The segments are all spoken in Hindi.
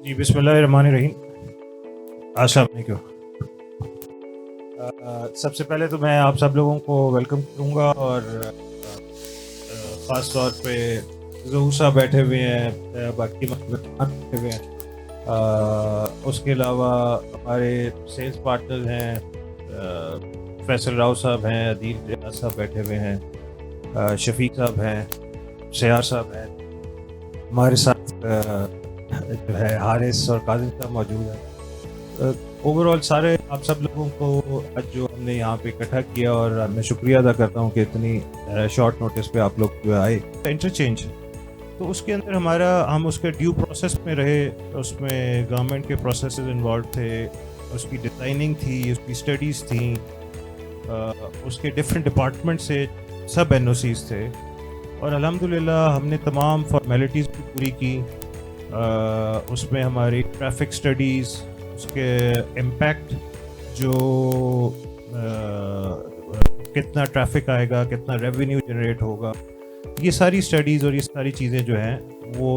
जी, बिस्मिल्लाहिर्रहमानिर्रहीम। अस्सलाम वालेकुम। सबसे पहले तो मैं आप सब लोगों को वेलकम करूँगा और ख़ास तौर पे ज़हूर साहब बैठे हुए हैं, बाकी मेहमान बैठे हुए हैं। उसके अलावा हमारे सेल्स पार्टनर हैं, फैसल राव साहब हैं, अदील रियाज साहब बैठे हुए हैं, शफीक साहब हैं, सियार साहब हैं, हमारे साथ जो है हारिस और काजिम साहब मौजूद हैं। ओवरऑल सारे आप सब लोगों को आज जो हमने यहाँ पे इकट्ठा किया, और मैं शुक्रिया अदा करता हूँ कि इतनी शॉर्ट नोटिस पे आप लोग जो आए। इंटरचेंज तो उसके अंदर हम उसके ड्यू प्रोसेस में रहे, उसमें गवर्नमेंट के प्रोसेस इन्वॉल्व थे, उसकी डिज़ाइनिंग थी, उसकी स्टडीज़ थी, उसके डिफरेंट डिपार्टमेंट से सब एनओसीज थे, और अल्हम्दुलिल्लाह हमने तमाम फॉर्मेलिटीज़ भी पूरी की। उसमें हमारी ट्रैफिक स्टडीज़, उसके इम्पैक्ट, जो कितना ट्रैफिक आएगा, कितना रेवेन्यू जनरेट होगा, ये सारी स्टडीज़ और ये सारी चीज़ें जो हैं वो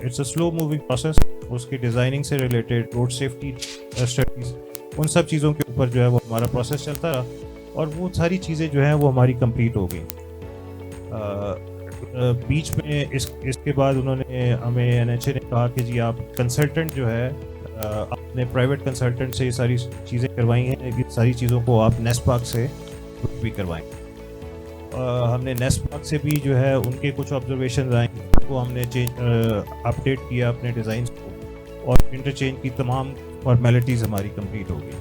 it's a slow moving process. उसकी डिज़ाइनिंग से रिलेटेड रोड सेफ्टी स्टडीज़, उन सब चीज़ों के ऊपर जो है वो हमारा प्रोसेस चलता रहा, और वो सारी चीज़ें जो हैं वो हमारी कंप्लीट हो गई। बीच में इसके बाद उन्होंने हमें एनएचए ने कहा कि जी आप कंसल्टेंट जो है अपने प्राइवेट कंसल्टेंट से ये सारी चीज़ें करवाई हैं, ये सारी चीज़ों को आप नेस्पाक से भी करवाएं। हमने नेस्पाक से भी जो है उनके कुछ ऑब्जर्वेशन आए, वो हमने अपडेट किया अपने डिज़ाइन को, और इंटरचेंज की तमाम फॉर्मेलिटीज़ हमारी कंप्लीट हो गई।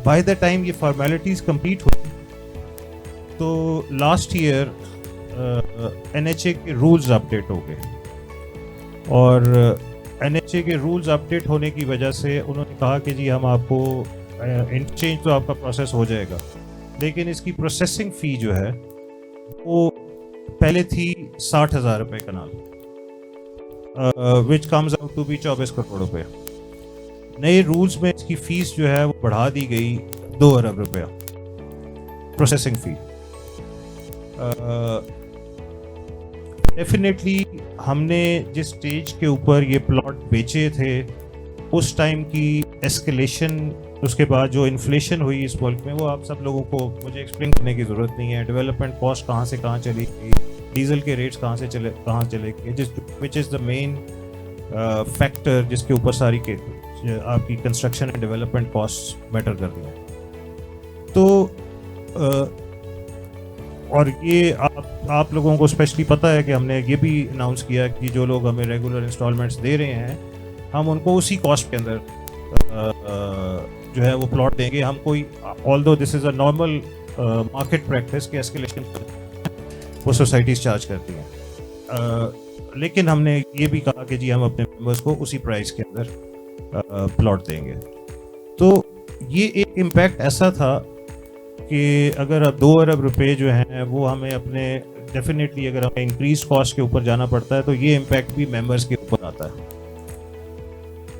बाय द टाइम ये फॉर्मेलिटीज़ कंप्लीट हो, तो लास्ट ईयर एनएचए के रूल्स अपडेट हो गए, और एनएचए के रूल्स अपडेट होने की वजह से उन्होंने कहा कि जी हम आपको इंटरचेंज तो आपका प्रोसेस हो जाएगा, लेकिन इसकी प्रोसेसिंग फ़ी जो है वो पहले थी 60,000 रुपये kanal, which comes out to be 24 crore रुपये। नए रूल्स में इसकी फ़ीस जो है वो बढ़ा दी गई 2 अरब रुपया प्रोसेसिंग फ़ी। डेफिनेटली हमने जिस स्टेज के ऊपर ये प्लॉट बेचे थे, उस टाइम की एस्केलेशन, उसके बाद जो इन्फ्लेशन हुई इस मुल्क में, वो आप सब लोगों को मुझे एक्सप्लेन करने की ज़रूरत नहीं है। डेवलपमेंट कॉस्ट कहाँ से कहाँ चली गई, डीजल के रेट्स कहाँ चले गए, which is the main factor जिसके ऊपर सारी के आपकी construction and development cost matter कर रही हैं। तो और ये आप लोगों को स्पेशली पता है कि हमने ये भी अनाउंस किया कि जो लोग हमें रेगुलर इंस्टॉलमेंट्स दे रहे हैं, हम उनको उसी कॉस्ट के अंदर जो है वो प्लॉट देंगे। हम कोई, although this is a normal market practice के एस्केलेशन वो सोसाइटीज़ चार्ज करती हैं, लेकिन हमने ये भी कहा कि जी हम अपने मेंबर्स को उसी प्राइस के अंदर प्लॉट देंगे। तो ये एक इम्पैक्ट ऐसा था कि अगर अब 2 अरब रुपए जो हैं वो हमें अपने, डेफिनेटली अगर हमें इंक्रीज कॉस्ट के ऊपर जाना पड़ता है, तो ये इम्पैक्ट भी मेंबर्स के ऊपर आता है।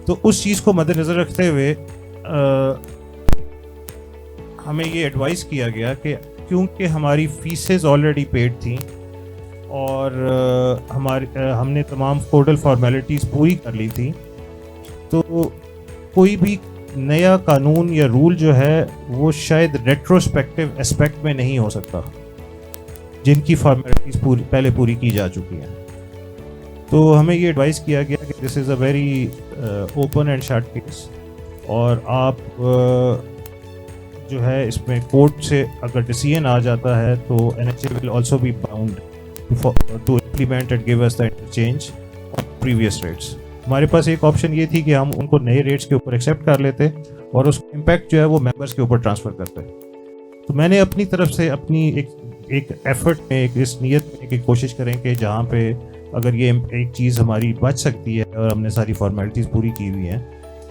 तो उस चीज़ को मद्देनज़र रखते हुए हमें ये एडवाइस किया गया कि क्योंकि हमारी फीसेस ऑलरेडी पेड थी, और हमने तमाम कोडल फॉर्मेलिटीज़ पूरी कर ली थी, तो कोई भी नया कानून या रूल जो है वो शायद रेट्रोस्पेक्टिव एस्पेक्ट में नहीं हो सकता, जिनकी फॉर्मेलिटीज़ पहले पूरी की जा चुकी हैं। तो हमें ये एडवाइस किया गया कि this is a very open and short case, और आप जो है इसमें कोर्ट से अगर डिसीजन आ जाता है तो NHA will also be bound to implement and give us the interchange of previous rates. हमारे पास एक ऑप्शन ये थी कि हम उनको नए रेट्स के ऊपर एक्सेप्ट कर लेते, और उसका इम्पैक्ट जो है वो मेंबर्स के ऊपर ट्रांसफ़र करते। तो मैंने अपनी तरफ से अपनी एक एफर्ट में, इस नीयत में कि कोशिश करें कि जहाँ पे अगर ये एक चीज़ हमारी बच सकती है और हमने सारी फॉर्मेलिटीज़ पूरी की हुई हैं,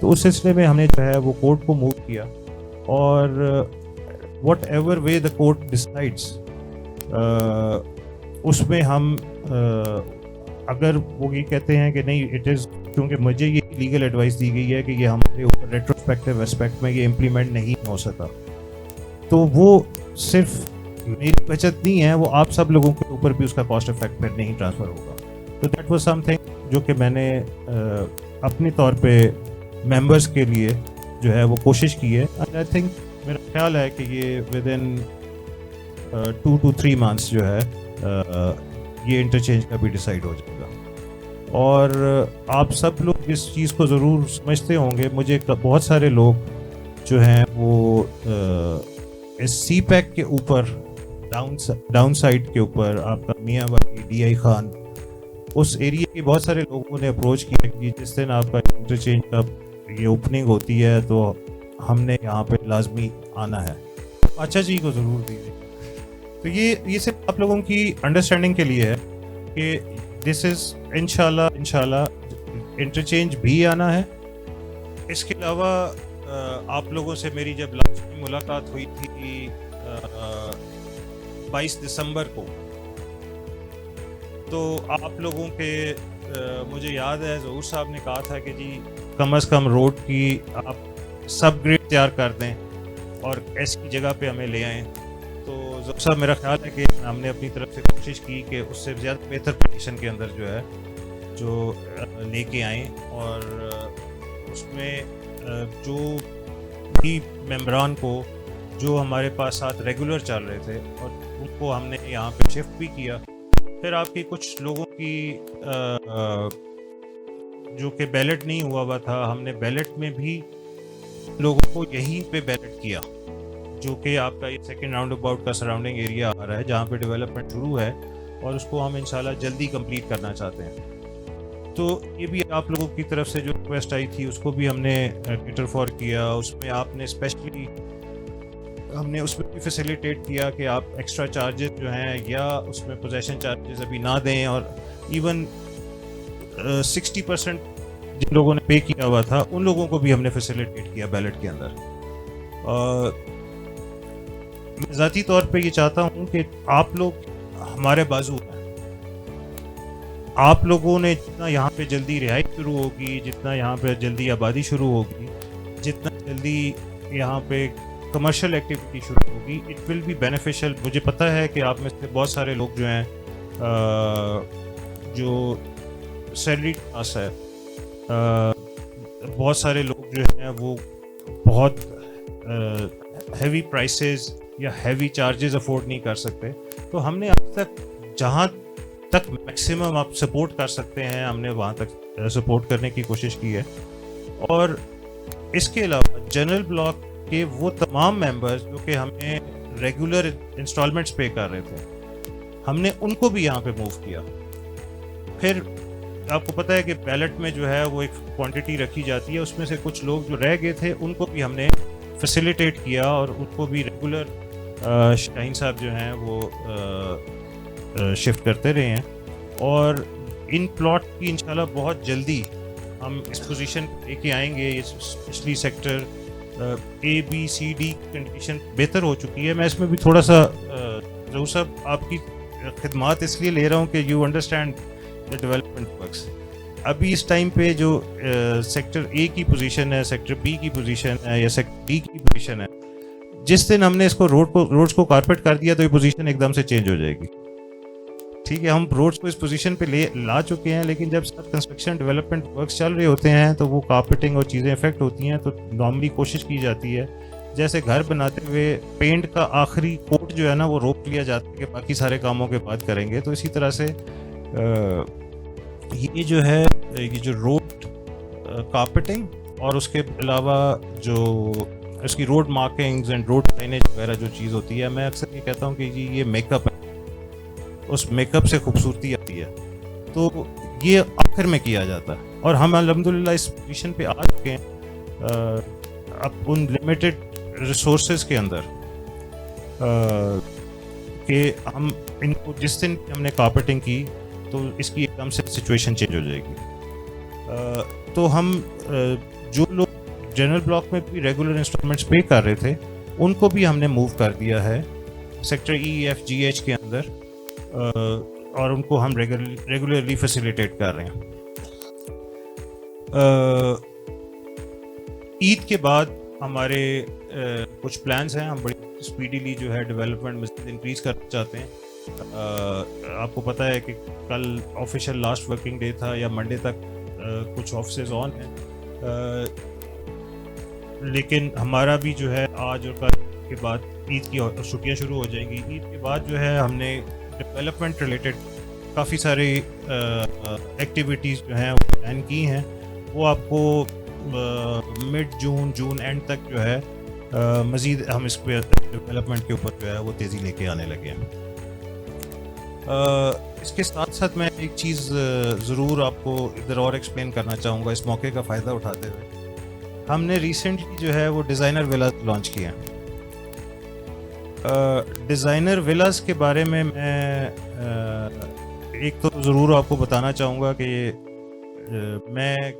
तो उस सिलसिले में हमने जो है वो कोर्ट को मूव किया, और what ever way the court decides, उसमें हम अगर वो ये कहते हैं कि नहीं इट इज़, क्योंकि मुझे ये लीगल एडवाइस दी गई है कि ये हमारे ऊपर रेट्रोस्पेक्टिव एस्पेक्ट में ये इम्प्लीमेंट नहीं हो सका, तो वो सिर्फ मेरी बचत नहीं है, वो आप सब लोगों के ऊपर भी उसका कॉस्ट इफेक्ट फिर नहीं ट्रांसफ़र होगा। तो दैट वाज समथिंग जो कि मैंने अपने तौर पे मेंबर्स के लिए जो है वो कोशिश की है। एंड आई थिंक मेरा ख्याल है कि ये विद इन 2 to 3 मंथ्स जो है ये इंटरचेंज का भी डिसाइड हो जाएगा। और आप सब लोग इस चीज़ को ज़रूर समझते होंगे, मुझे बहुत सारे लोग जो हैं वो इस सी पैक के ऊपर डाउन साइड के ऊपर आपका मियाँ वाली DI खान उस एरिया के बहुत सारे लोगों ने अप्रोच किया कि जिस दिन आपका इंटरचेंज का ये ओपनिंग होती है तो हमने यहाँ पे लाजमी आना है, अच्छा जी को ज़रूर दीजिए। तो ये सिर्फ आप लोगों की अंडरस्टैंडिंग के लिए है कि दिस इज़ इंशाल्लाह इंटरचेंज भी आना है। इसके अलावा आप लोगों से मेरी जब लास्ट मुलाकात हुई थी 22 दिसंबर को, तो आप लोगों के मुझे याद है ज़हूर साहब ने कहा था कि जी कम से कम रोड की आप सब ग्रेड तैयार कर दें और ऐसी जगह पे हमें ले आएँ। तो ज़हूर साहब मेरा ख्याल है कि हमने अपनी तरफ से कोशिश की कि उससे ज़्यादा बेहतर पोजीशन के अंदर जो है जो लेके आएँ और उसमें जो भी मेंबरान को जो हमारे पास साथ रेगुलर चल रहे थे और उनको हमने यहाँ पे शिफ्ट भी किया। फिर आपकी कुछ लोगों की जो कि बैलेट नहीं हुआ था, हमने बैलेट में भी लोगों को यहीं पे बैलेट किया, जो कि आपका ये सेकेंड राउंड अबाउट का सराउंडिंग एरिया आ रहा है जहाँ पे डेवलपमेंट शुरू है और उसको हम इंशाल्लाह जल्दी कंप्लीट करना चाहते हैं। तो ये भी आप लोगों की तरफ से जो रिक्वेस्ट आई थी उसको भी हमने कैटर फॉर किया। उसमें आपने स्पेशली हमने उसमें भी फैसिलिटेट किया कि आप एक्स्ट्रा चार्जेस जो हैं या उसमें पोजेशन चार्जेस अभी ना दें और इवन 60% जिन लोगों ने पे किया हुआ था उन लोगों को भी हमने फैसिलिटेट किया बैलेट के अंदर। मैं ज़ाती तौर पे ये चाहता हूँ कि आप लोग हमारे बाजू हैं। आप लोगों ने जितना यहाँ पे जल्दी रिहाई शुरू होगी, जितना यहाँ पे जल्दी आबादी शुरू होगी, जितना जल्दी यहाँ पे कमर्शियल एक्टिविटी शुरू होगी, इट विल बी बेनिफिशियल। मुझे पता है कि आप में से बहुत सारे लोग जो हैं जो सैलरी क्लास है, बहुत सारे लोग जो हैं वो बहुत हैवी प्राइसेस या हैवी चार्जेस अफोर्ड नहीं कर सकते। तो हमने अब तक जहाँ तक मैक्सिमम आप सपोर्ट कर सकते हैं हमने वहाँ तक सपोर्ट करने की कोशिश की है। और इसके अलावा जनरल ब्लॉक के वो तमाम मेंबर्स जो कि हमें रेगुलर इंस्टॉलमेंट्स पे कर रहे थे, हमने उनको भी यहाँ पे मूव किया। फिर आपको पता है कि बैलेट में जो है वो एक क्वांटिटी रखी जाती है, उसमें से कुछ लोग जो रह गए थे उनको भी हमने फैसिलिटेट किया और उनको भी रेगुलर शाहीन साहब जो हैं वो शिफ्ट करते रहे हैं। और इन प्लॉट की इंशाल्लाह बहुत जल्दी हम इस पोजीशन लेके आएंगे। स्पेशली सेक्टर ABCD कंडीशन बेहतर हो चुकी है। मैं इसमें भी थोड़ा सा ज़हूर साहब आपकी खिदमात इसलिए ले रहा हूँ कि you understand the development works. अभी इस टाइम पे जो सेक्टर A की पोजीशन है, सेक्टर B की पोजीशन है या सेक्टर D की पोजीशन है, जिस दिन हमने इसको रोड्स को कारपेट कर दिया तो ये पोजीशन एकदम से चेंज हो जाएगी। ठीक है, हम रोड्स को इस पोजीशन पे ला चुके हैं, लेकिन जब सब कंस्ट्रक्शन डेवलपमेंट वर्क्स चल रहे होते हैं तो वो कारपेटिंग और चीज़ें इफेक्ट होती हैं। तो नॉर्मली कोशिश की जाती है जैसे घर बनाते हुए पेंट का आखिरी कोट जो है ना वो रोक लिया जाता है कि बाकी सारे कामों के बाद करेंगे। तो इसी तरह से ये जो है ये जो रोड कारपेटिंग और उसके अलावा जो इसकी road markings and road signage वगैरह जो चीज़ होती है, मैं अक्सर ये कहता हूँ कि जी ये मेकअप है, उस मेकअप से खूबसूरती आती है। तो ये आखिर में किया जाता है और हम अल्हम्दुलिल्लाह इस पोजीशन पे आ चुके हैं अब उन लिमिटेड रिसोर्सेज के अंदर कि हम इनको जिस दिन हमने कारपेटिंग की तो इसकी एकदम से सिचुएशन चेंज हो जाएगी। तो हम जो लोग जनरल ब्लॉक में भी रेगुलर इंस्टॉलमेंट्स पे कर रहे थे उनको भी हमने मूव कर दिया है सेक्टर EFGH के अंदर और उनको हम रेगुलरली फैसिलिटेट कर रहे हैं। ईद के बाद हमारे कुछ प्लान्स हैं, हम बड़ी स्पीडीली जो है डेवलपमेंट मज़ीद इंक्रीज़ करना चाहते हैं। आपको पता है कि कल ऑफिशियल लास्ट वर्किंग डे था या मंडे तक कुछ ऑफिसेज ऑन हैं, लेकिन हमारा भी जो है आज और कल के बाद ईद की छुट्टियां शुरू हो जाएंगी। ईद के बाद जो है हमने डेवलपमेंट रिलेटेड काफ़ी सारी एक्टिविटीज़ जो हैं वो प्लान की हैं। वो आपको मिड जून एंड तक जो है मज़ीद हम इस पे डेवलपमेंट के ऊपर जो है वो तेज़ी लेके आने लगे हैं। इसके साथ साथ मैं एक चीज़ ज़रूर आपको इधर और एक्सप्लेन करना चाहूँगा इस मौके का फ़ायदा उठाते हुए। हमने रिसेंटली जो है वो डिज़ाइनर विलास लॉन्च किए हैं। डिज़ाइनर विलास के बारे में मैं एक तो ज़रूर आपको बताना चाहूँगा कि मैं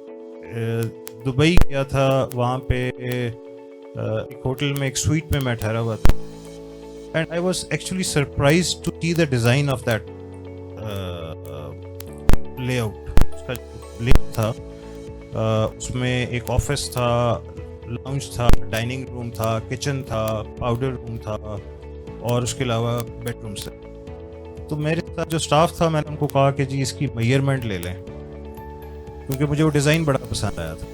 दुबई गया था, वहाँ पे एक होटल में एक स्वीट में मैं ठहरा हुआ था, and I was actually surprise to see the design of that layout. उसका लेआउट था, उसमें एक ऑफिस था, लाउंज था, डाइनिंग रूम था, किचन था, पाउडर रूम था और उसके अलावा बेडरूम्स थे। तो मेरे साथ जो स्टाफ था, मैंने उनको कहा कि जी इसकी मेजरमेंट ले लें, क्योंकि मुझे वो डिज़ाइन बड़ा पसंद आया था।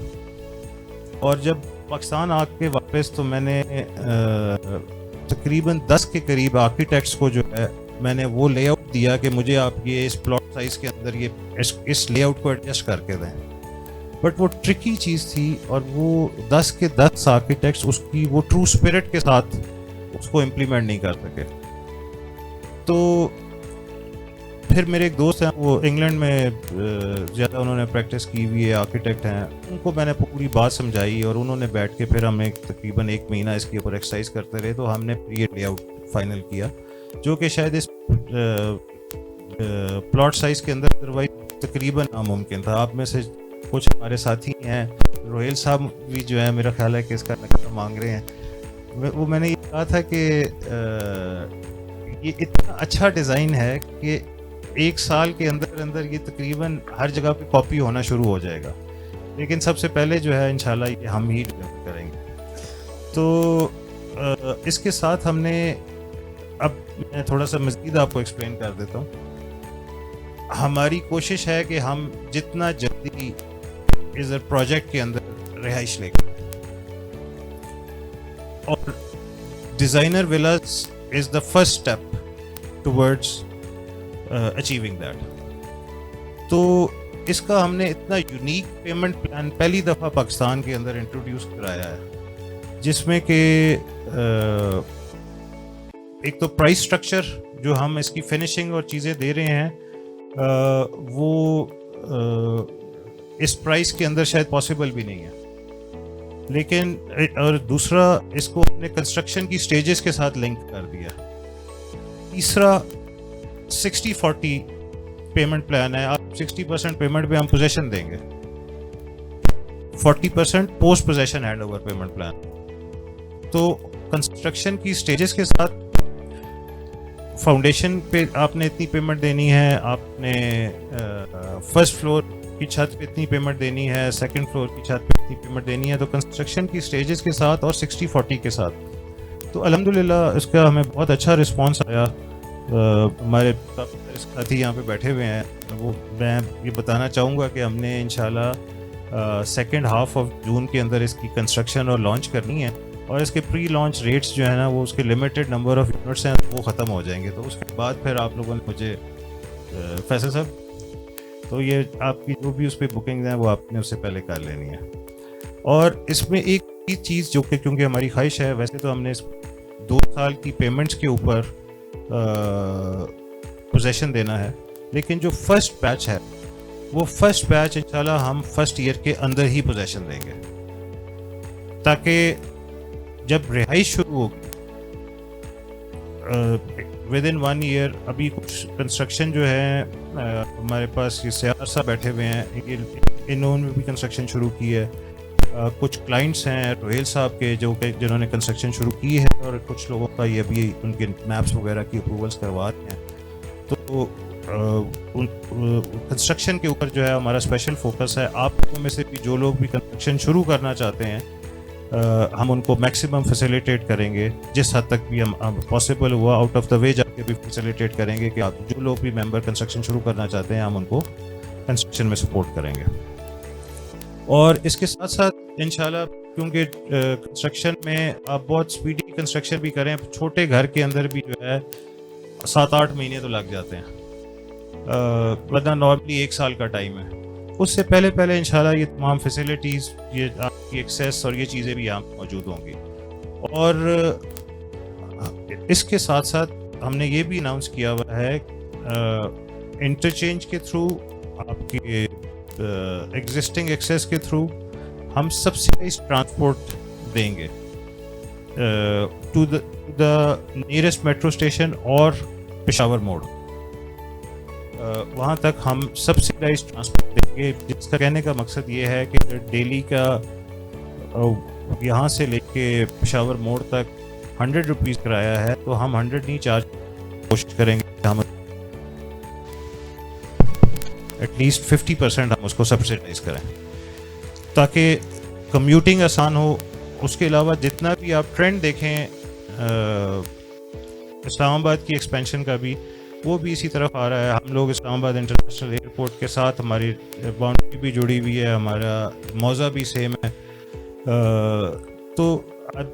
और जब पाकिस्तान आके वापस तो मैंने तकरीबन 10 के करीब आर्किटेक्ट्स को जो है मैंने वो लेआउट दिया कि मुझे आप ये इस प्लॉट साइज़ के अंदर ये इस लेआउट को एडजस्ट करके दें। बट वो ट्रिकी चीज़ थी और वो 10 के 10 आर्किटेक्ट्स उसकी वो ट्रू स्पिरिट के साथ उसको इम्प्लीमेंट नहीं कर सके। तो फिर मेरे एक दोस्त हैं, वो इंग्लैंड में ज़्यादा उन्होंने प्रैक्टिस की हुई है, आर्किटेक्ट हैं, उनको मैंने पूरी बात समझाई और उन्होंने बैठ के फिर हम तकरीबन 1 महीना इसके ऊपर एक्सरसाइज करते रहे। तो हमने ये लेआउट फाइनल किया, जो कि शायद इस प्लॉट साइज़ के अंदर अदरवाइज तकरीबन नामुमकिन था। आप में से कुछ हमारे साथी हैं, रोहेल साहब भी जो है मेरा ख्याल है कि इसका नक्शा मांग रहे हैं। वो मैंने ये कहा था कि ये इतना अच्छा डिज़ाइन है कि 1 साल के अंदर अंदर ये तकरीबन हर जगह पे कॉपी होना शुरू हो जाएगा, लेकिन सबसे पहले जो है इंशाल्लाह ये हम ही डिलीवर करेंगे। तो इसके साथ हमने, अब मैं थोड़ा सा मज़ीद आपको एक्सप्लेन कर देता हूँ। हमारी कोशिश है कि हम जितना जल्दी इस प्रोजेक्ट के अंदर रिहाइश लेंगे, और designer Vilas is the first step towards achieving that. तो इसका हमने इतना यूनिक पेमेंट प्लान पहली दफ़ा पाकिस्तान के अंदर इंट्रोड्यूस कराया है, जिसमें कि एक तो प्राइस स्ट्रक्चर जो हम इसकी फिनिशिंग और चीज़ें दे रहे हैं वो इस प्राइस के अंदर शायद पॉसिबल भी नहीं है, लेकिन और दूसरा इसको अपने कंस्ट्रक्शन की स्टेजेस के साथ लिंक कर दिया। तीसरा 60-40 पेमेंट प्लान है। आप 60% पेमेंट पे हम पोजेशन देंगे, 40% post possession hand over payment plan. तो कंस्ट्रक्शन की स्टेजेस के साथ फाउंडेशन पे आपने इतनी पेमेंट देनी है, आपने फर्स्ट फ्लोर की छत पे इतनी पेमेंट देनी है, सेकंड फ्लोर की छत पे इतनी पेमेंट देनी है। तो कंस्ट्रक्शन की स्टेजेस के साथ और 60-40 के साथ तो अल्हम्दुलिल्लाह इसका हमें बहुत अच्छा रिस्पांस आया। हमारे साथी यहाँ पे बैठे हुए हैं, वो मैं ये बताना चाहूँगा कि हमने इंशाल्लाह सेकंड हाफ ऑफ जून के अंदर इसकी कंस्ट्रक्शन और लॉन्च करनी है, और इसके प्री लॉन्च रेट्स जो है ना वो उसके लिमिटेड नंबर ऑफ यूनिट्स हैं वो ख़त्म हो जाएंगे। तो उसके बाद फिर आप लोगों ने मुझे फैसल साहब, तो ये आपकी जो भी उस पर बुकिंग है वो आपने उससे पहले कर लेनी है। और इसमें एक चीज़ जो कि क्योंकि हमारी ख्वाहिश है, वैसे तो हमने इस 2 साल की पेमेंट्स के ऊपर पोजेशन देना है, लेकिन जो फर्स्ट बैच है वो फर्स्ट बैच इंशाल्लाह हम फर्स्ट ईयर के अंदर ही पोजेशन देंगे, ताकि जब रिहाइश शुरू होगी विद इन 1 ईयर। अभी कुछ कंस्ट्रक्शन जो है हमारे पास ये सियार साहब बैठे हुए हैं, इन्होंने भी कंस्ट्रक्शन शुरू की है। कुछ क्लाइंट्स हैं रोहेल साहब के जिन्होंने कंस्ट्रक्शन शुरू की है, और कुछ लोगों का ये भी उनके मैप्स वगैरह की अप्रूवल्स करवा रहे हैं। तो कंस्ट्रक्शन के ऊपर जो है हमारा स्पेशल फोकस है। आप लोगों में से भी जो लोग भी कंस्ट्रक्शन शुरू करना चाहते हैं हम उनको मैक्सिमम फैसिलिटेट करेंगे, जिस हद तक भी हम पॉसिबल हुआ आउट ऑफ द वे जाके भी फैसिलिटेट करेंगे कि आप जो लोग भी मेंबर कंस्ट्रक्शन शुरू करना चाहते हैं हम उनको कंस्ट्रक्शन में सपोर्ट करेंगे। और इसके साथ साथ इंशाल्लाह, क्योंकि कंस्ट्रक्शन में आप बहुत स्पीडी कंस्ट्रक्शन भी करें, छोटे घर के अंदर भी जो है 7-8 महीने तो लग जाते हैं, वरना नॉर्मली 1 साल का टाइम है। उससे पहले पहले इंशाल्लाह ये तमाम फैसिलिटीज़, ये आपकी एक्सेस और ये चीज़ें भी यहाँ मौजूद होंगी। और इसके साथ साथ हमने ये भी अनाउंस किया हुआ है इंटरचेंज के थ्रू, आपके एग्जिस्टिंग एक्सेस के थ्रू हम सब्सिडाइज्ड ट्रांसपोर्ट देंगे to the nearest metro station और पेशावर मोड़, वहाँ तक हम सब्सिडाइज्ड ट्रांसपोर्ट देंगे, जिसका कहने का मकसद ये है कि दिल्ली का यहाँ से लेके पेशावर मोड़ तक 100 रुपीज़ किराया है, तो हम 100 नहीं चार्ज कोशिश करेंगे, हम एटलीस्ट 50% हम उसको सब्सिडाइज करें ताकि कम्यूटिंग आसान हो। उसके अलावा जितना भी आप ट्रेंड देखें इस्लामाबाद की एक्सपेंशन का भी, वो भी इसी तरफ आ रहा है। हम लोग इस्लामाबाद इंटरनेशनल एयरपोर्ट के साथ हमारी बाउंड्री भी जुड़ी हुई है, हमारा मौज़ा भी सेम है। तो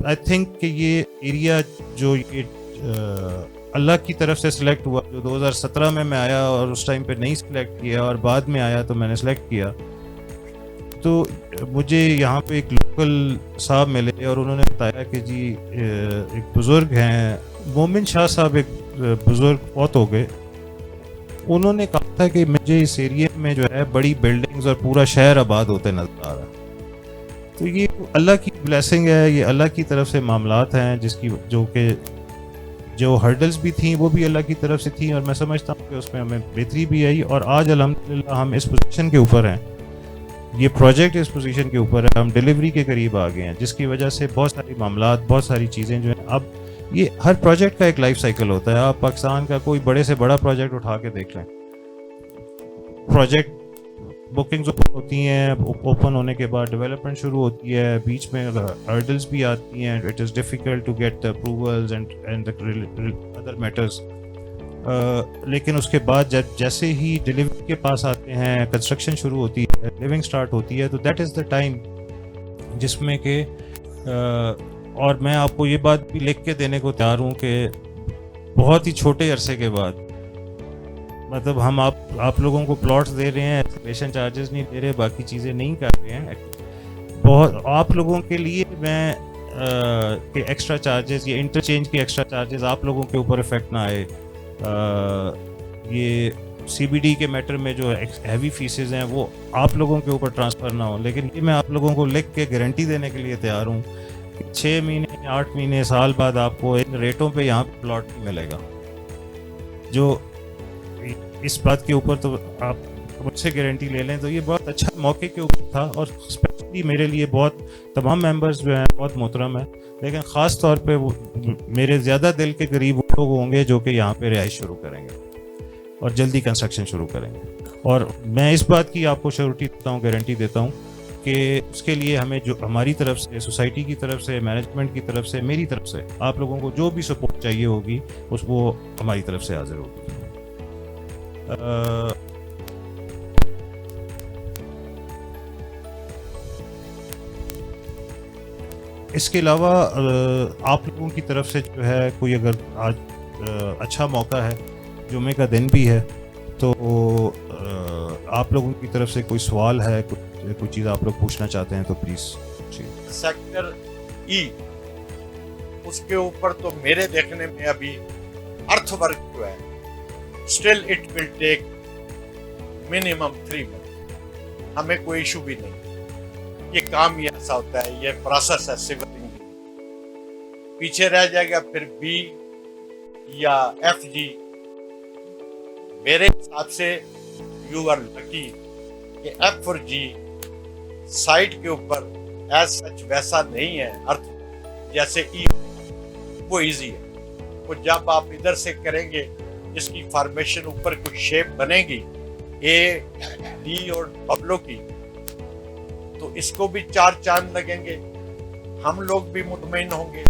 आई थिंक कि ये एरिया जो ये अल्लाह की तरफ से सिलेक्ट हुआ, जो 2017 में मैं आया और उस टाइम पे नहीं सिलेक्ट किया और बाद में आया तो मैंने सेलेक्ट किया, तो मुझे यहाँ पे एक लोकल साहब मिले और उन्होंने बताया कि जी एक बुज़ुर्ग हैं, मोमिन शाह साहब, एक बुज़ुर्ग बहुत हो गए। उन्होंने कहा था कि मुझे इस एरिया में जो है बड़ी बिल्डिंग्स और पूरा शहर आबाद होते नजर आ रहा है। तो ये अल्लाह की ब्लेसिंग है, ये अल्लाह की तरफ से मामलात हैं, जिसकी जो हर्डल्स भी थी वो भी अल्लाह की तरफ से थी, और मैं समझता हूँ कि उसमें हमें बेहतरी भी आई और आज अल्हम्दुलिल्लाह हम इस पोजीशन के ऊपर हैं, ये प्रोजेक्ट इस पोजीशन के ऊपर है, हम डिलीवरी के करीब आ गए हैं, जिसकी वजह से बहुत सारी मामलात, बहुत सारी चीज़ें जो हैं, अब ये हर प्रोजेक्ट का एक लाइफ साइकिल होता है। आप पाकिस्तान का कोई बड़े से बड़ा प्रोजेक्ट उठा के देख लें, प्रोजेक्ट बुकिंग्स होती हैं, ओपन होने के बाद डेवलपमेंट शुरू होती है, बीच में हर्डल्स भी आती हैं, it is difficult to get the approvals and other matters, लेकिन उसके बाद जैसे ही डिलीवरी के पास आते हैं, कंस्ट्रक्शन शुरू होती है, लिविंग स्टार्ट होती है, तो दैट इज़ द टाइम जिसमें कि और मैं आपको ये बात भी लिख के देने को तैयार हूँ कि बहुत ही छोटे अरसे के बाद, मतलब हम आप लोगों को प्लॉट्स दे रहे हैं, एक्सप्रेशन चार्जेस नहीं दे रहे, बाकी चीज़ें नहीं कर रहे हैं, बहुत आप लोगों के लिए मैं के एक्स्ट्रा चार्जेस, ये इंटरचेंज के एक्स्ट्रा चार्जेस आप लोगों के ऊपर इफेक्ट ना आए, ये CBD के मैटर में जो हैवी फीसेस हैं वो आप लोगों के ऊपर ट्रांसफ़र ना हो, लेकिन ये मैं आप लोगों को लिख के गारंटी देने के लिए तैयार हूँ कि 6 महीने, 8 महीने, साल बाद आपको इन रेटों पे यहाँ प्लॉट नहीं मिलेगा। जो इस बात के ऊपर तो आप मुझसे गारंटी ले लें, तो ये बहुत अच्छा मौके के ऊपर था, और स्पेशली मेरे लिए बहुत, तमाम मेंबर्स जो हैं बहुत मोहतरम है, लेकिन ख़ास तौर पे वो मेरे ज़्यादा दिल के करीब वो लोग होंगे जो कि यहाँ पे रिहाइश शुरू करेंगे और जल्दी कंस्ट्रक्शन शुरू करेंगे। और मैं इस बात की आपको श्योरिटी देता हूँ, गारंटी देता हूँ कि उसके लिए हमें जो हमारी तरफ से, सोसाइटी की तरफ से, मैनेजमेंट की तरफ से, मेरी तरफ से, आप लोगों को जो भी सपोर्ट चाहिए होगी वो हमारी तरफ से हाजिर होगी। इसके अलावा आप लोगों की तरफ से जो है कोई अगर आज अच्छा मौका है, जुमे का दिन भी है, तो आप लोगों की तरफ से कोई सवाल है, कोई चीज़ आप लोग पूछना चाहते हैं तो प्लीज़। सेक्टर ई, उसके ऊपर तो मेरे देखने में अभी अर्थवर्क जो है, still it will take minimum 3 month, हमें कोई इशू भी नहीं। ये काम ही ऐसा होता है, ये प्रोसेस है सिविल इंजीनियरिंग। पीछे रह जाएगा फिर बी या FG। मेरे हिसाब से यू आर लकी कि F और G साइट के ऊपर एज सच वैसा नहीं है अर्थ जैसे ई, वो इजी है। वो जब आप इधर से करेंगे, इसकी फॉर्मेशन ऊपर कुछ शेप बनेगी A, D और बबलों की, तो इसको भी 4 चांद लगेंगे। हम लोग भी मुतमईन होंगे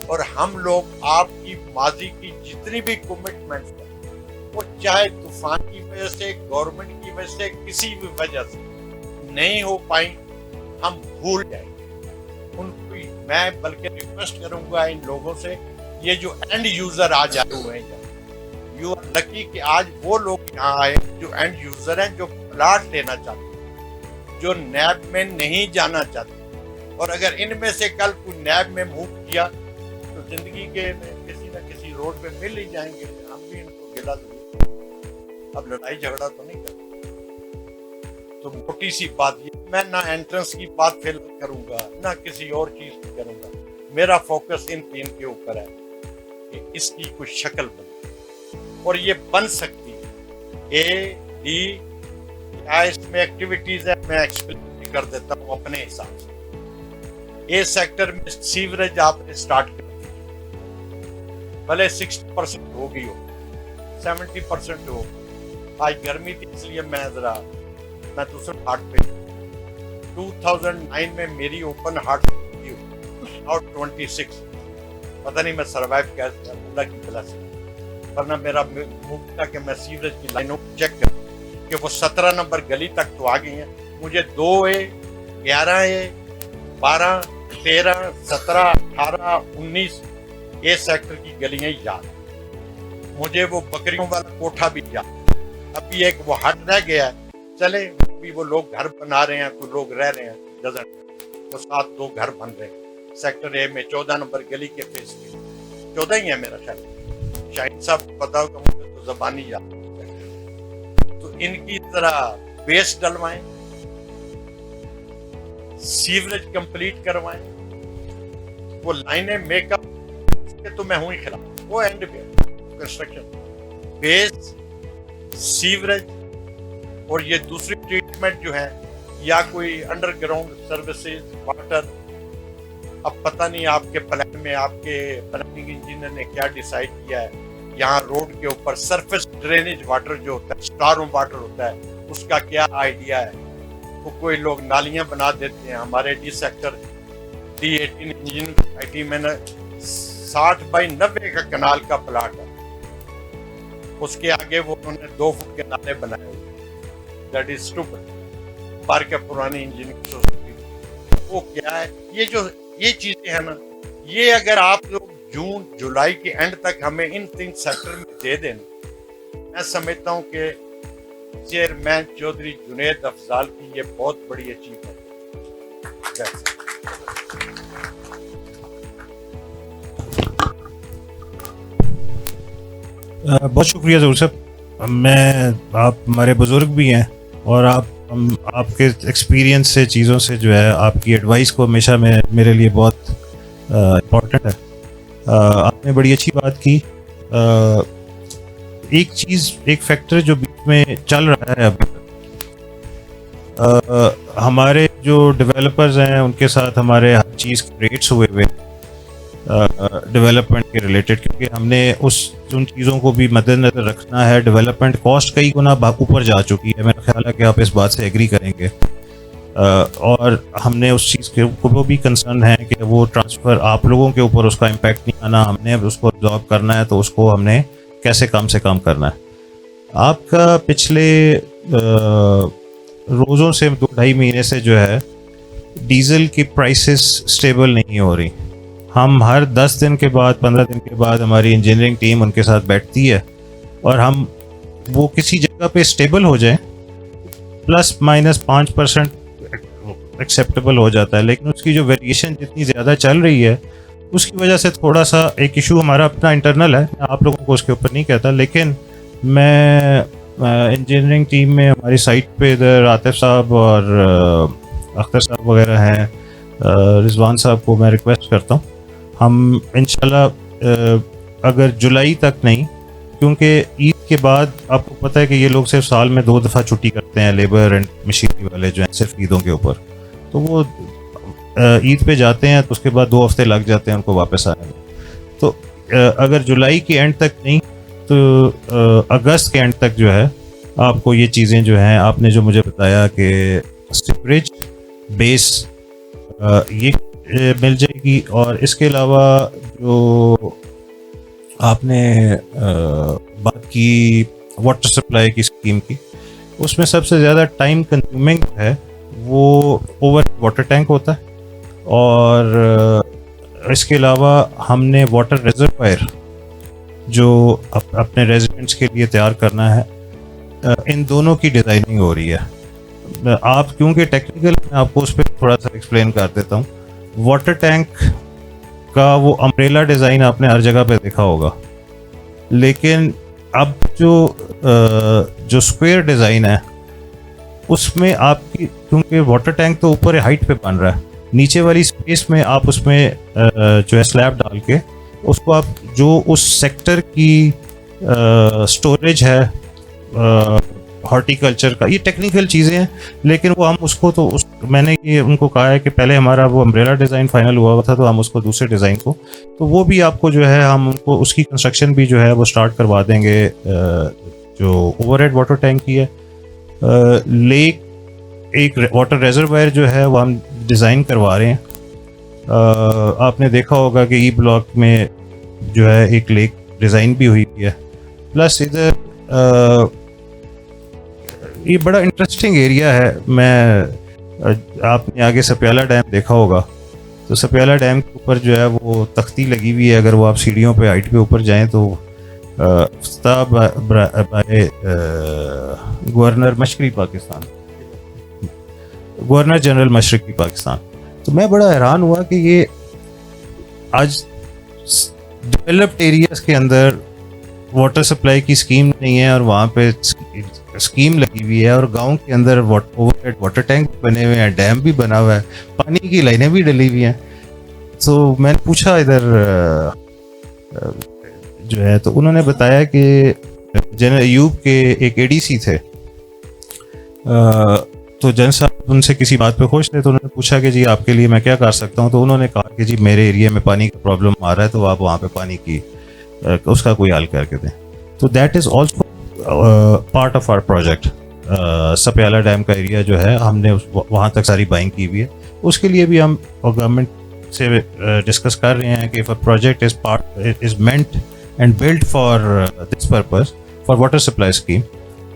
और हम लोग आपकी माजी की जितनी भी कमिटमेंट्स हैं वो चाहे तूफान की वजह से, गवर्नमेंट की वजह से, किसी भी वजह से नहीं हो पाई, हम भूल जाएंगे उनको। मैं बल्कि रिक्वेस्ट करूंगा इन लोगों से, ये जो एंड यूजर आज आए हुए हैं, यू आर लकी कि आज वो लोग यहाँ आए जो एंड यूजर हैं, जो प्लाट लेना चाहते हैं, जो नैब में नहीं जाना चाहते। और अगर इनमें से कल कोई नैब में मूव किया तो जिंदगी के किसी न किसी रोड पे मिल ही जाएंगे, हम भी इनको गिला देंगे। अब लड़ाई झगड़ा तो नहीं करते। तो मोटी सी बात ये, मैं ना एंट्रेंस की बात फिल करूंगा ना किसी और चीज की करूंगा। मेरा फोकस इन तीन के ऊपर है कि इसकी कुछ शक्ल बने और ये बन सकती है। ए डी क्या इसमें एक्टिविटीज है, मैं एक्सप्लेन कर देता हूँ अपने हिसाब से। ए सेक्टर में सीवरेज आपने स्टार्ट कर दी, भले 60% हो गई हो, 70% हो। आज गर्मी थी इसलिए मैं दूसरे हार्ट पे 2009 में मेरी ओपन हार्ट थी और 26, पता नहीं मैं सर्वाइव कैसे, अल्लाह की वजह से। वरना मेरा मुफ्त था कि मैं सीवरेज की लाइनों को चेक कर कि वो 17 नंबर गली तक तो आ गई हैं। मुझे 2A, 11A, 12, 13, 17, 18, 19 ए सेक्टर की गलियां याद। मुझे वो बकरियों वाला कोठा भी याद। अभी एक वो हट रह गया है, चले अभी वो लोग घर बना रहे हैं, कुछ लोग रह रहे हैं डेजर्ट, तो 7-2 घर बन रहे हैं सेक्टर ए में 14 नंबर गली के फेस पे। 14 ही है मेरा ख्याल, शाहिद साहब को पता होगा, मुझे तो ज़बानी याद। तो इनकी तरह बेस डलवाएं, सीवरेज कंप्लीट करवाएं, वो लाइनें मेकअप के तो मैं हूं ही खिलाफ, वो एंड पे कंस्ट्रक्शन, बेस, सीवरेज और ये दूसरी ट्रीटमेंट जो है, या कोई अंडरग्राउंड सर्विसेज, वाटर। अब पता नहीं आपके प्लान में आपके प्लानिंग इंजीनियर ने क्या डिसाइड किया है। यहाँ रोड के ऊपर सरफेस ड्रेनेज वाटर जो होता है, स्टॉर्म वाटर होता है, उसका क्या आइडिया है। तो कोई लोग नालियां बना देते हैं। हमारे D sector D18 engineering society में 60 बाई 90 का कनाल का प्लाट है, उसके आगे वो उन्होंने 2 फुट के नाले बनाए हुए। That is stupid. पार्क है पुरानी इंजीनियरिंग सोसाइटी, वो क्या है, ये चीजें है ना, ये अगर आप लोग जून जुलाई के एंड तक हमें इन 3 सेक्टर में दे दें, मैं समझता हूँ कि चेयरमैन चौधरी जुनेद अफजाल की ये बहुत बड़ी अचीवमेंट है। बहुत शुक्रिया ज़रूर साहब। आप हमारे बुज़ुर्ग भी हैं और आपके एक्सपीरियंस से, चीज़ों से जो है, आपकी एडवाइस को हमेशा मेरे लिए बहुत इम्पोर्टेंट है। आपने बड़ी अच्छी बात की। एक फैक्टर जो बीच में चल रहा है अभी, हमारे जो डेवलपर्स हैं उनके साथ हमारे हर चीज़ के रेट्स हुए डेवलपमेंट के रिलेटेड, क्योंकि हमने उन चीज़ों को भी मद्देनजर रखना है। डेवलपमेंट कॉस्ट कई गुना ऊपर जा चुकी है, मेरा ख्याल है कि आप इस बात से एग्री करेंगे। और हमने उस चीज़ के को भी कंसर्न है कि वो ट्रांसफ़र आप लोगों के ऊपर उसका इम्पैक्ट नहीं आना, हमने उसको अब्जॉर्ब करना है, तो उसको हमने कैसे कम से कम करना है। आपका पिछले रोज़ों से 2-2.5 महीने से जो है डीज़ल की प्राइसेस स्टेबल नहीं हो रही। हम हर 10 दिन के बाद, 15 दिन के बाद हमारी इंजीनियरिंग टीम उनके साथ बैठती है और हम वो किसी जगह पे स्टेबल हो जाए, ±5% एक्सेप्टेबल हो जाता है। लेकिन उसकी जो वेरिएशन जितनी ज़्यादा चल रही है, उसकी वजह से थोड़ा सा एक इशू हमारा अपना इंटरनल है, मैं आप लोगों को उसके ऊपर नहीं कहता। लेकिन मैं इंजीनियरिंग टीम में हमारी साइट पे इधर आतिफ साहब और अख्तर साहब वगैरह हैं, रिजवान साहब को मैं रिक्वेस्ट करता हूँ, हम इंशाल्लाह अगर जुलाई तक नहीं, क्योंकि ईद के बाद आपको पता है कि ये लोग सिर्फ साल में 2 दफ़ा छुट्टी करते हैं, लेबर एंड मशीनरी वाले जो हैं, सिर्फ ईदों के ऊपर। तो वो ईद पे जाते हैं तो उसके बाद 2 हफ्ते लग जाते हैं उनको वापस आने में। तो अगर जुलाई के एंड तक नहीं तो अगस्त के एंड तक जो है आपको ये चीज़ें जो हैं, आपने जो मुझे बताया कि सीवरेज बेस, ये मिल जाएगी। और इसके अलावा जो आपने बात की वाटर सप्लाई की स्कीम की, उसमें सबसे ज़्यादा टाइम कंज्यूमिंग है वो ओवर वाटर टैंक होता है। और इसके अलावा हमने वाटर रिजर्वायर जो अपने रेजिडेंट्स के लिए तैयार करना है, इन दोनों की डिज़ाइनिंग हो रही है। आप क्योंकि टेक्निकल, मैं आपको उस पर थोड़ा सा एक्सप्लेन कर देता हूँ। वाटर टैंक का वो अम्ब्रेला डिज़ाइन आपने हर जगह पे देखा होगा, लेकिन अब जो स्क्वायर डिज़ाइन है उसमें आपकी, क्योंकि वाटर टैंक तो ऊपर हाइट पे बन रहा है, नीचे वाली स्पेस में आप उसमें जो है स्लैब डाल के उसको आप जो उस सेक्टर की स्टोरेज है हॉर्टिकल्चर का, ये टेक्निकल चीज़ें हैं, लेकिन वो हम उसको तो मैंने ये उनको कहा है कि पहले हमारा वो अम्ब्रेला डिज़ाइन फाइनल हुआ था, तो हम उसको दूसरे डिज़ाइन को, तो वो भी आपको जो है हम उनको उसकी कंस्ट्रक्शन भी जो है वो स्टार्ट करवा देंगे। जो ओवरहेड वाटर टैंक की है, लेक, एक वाटर रिजर्वायर जो है वो हम डिज़ाइन करवा रहे हैं। आपने देखा होगा कि ई ब्लॉक में जो है एक लेक डिज़ाइन भी हुई है। प्लस इधर ये बड़ा इंटरेस्टिंग एरिया है। आपने आगे सप्याला डैम देखा होगा, तो सप्याला डैम के ऊपर जो है वो तख्ती लगी हुई है। अगर वो आप सीढ़ियों पे हाइट पे ऊपर जाएं तो गवर्नर मशरकी पाकिस्तान, गवर्नर जनरल मशरकी पाकिस्तान। तो मैं बड़ा हैरान हुआ कि ये आज डेवलप्ड एरियाज के अंदर वाटर सप्लाई की स्कीम नहीं है और वहाँ पे स्कीम लगी हुई है, और गांव के अंदर ओवरहेड वाटर टैंक बने हुए हैं, डैम भी बना हुआ है, पानी की लाइनें भी डली हुई हैं। तो मैंने पूछा इधर जो है, तो उन्होंने बताया कि जनरल अयूब के एक एडीसी थे, तो जन साहब उनसे किसी बात पे खुश थे, तो उन्होंने पूछा कि जी आपके लिए मैं क्या कर सकता हूँ। तो उन्होंने कहा कि जी मेरे एरिया में पानी का प्रॉब्लम आ रहा है, तो आप वहाँ पे पानी की उसका कोई हल करके दें। तो that is also part of our project. Sapyala dam का एरिया जो है हमने वहाँ तक सारी बाइंग की हुई है, उसके लिए भी हम गवर्नमेंट से डिस्कस कर रहे हैं कि if a project is meant and build for this purpose for water supply scheme,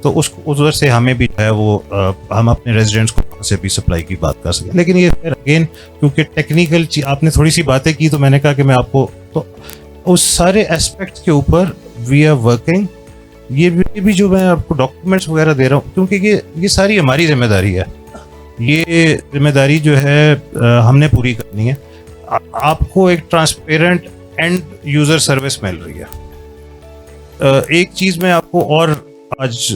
तो उधर से हमें भी है वो हम अपने रेजिडेंट्स को से भी सप्लाई की बात कर सकें। लेकिन ये फिर अगेन क्योंकि टेक्निकल आपने थोड़ी सी बातें की, तो मैंने कहा कि मैं आपको तो उस सारे एस्पेक्ट के ऊपर वी आर वर्किंग। ये भी जो मैं आपको डॉक्यूमेंट्स वगैरह दे रहा हूँ, क्योंकि ये सारी हमारी जिम्मेदारी है। ये जिम्मेदारी जो है हमने पूरी करनी है। आपको एक ट्रांसपेरेंट एंड यूज़र सर्विस मिल रही है। एक चीज़ मैं आपको और आज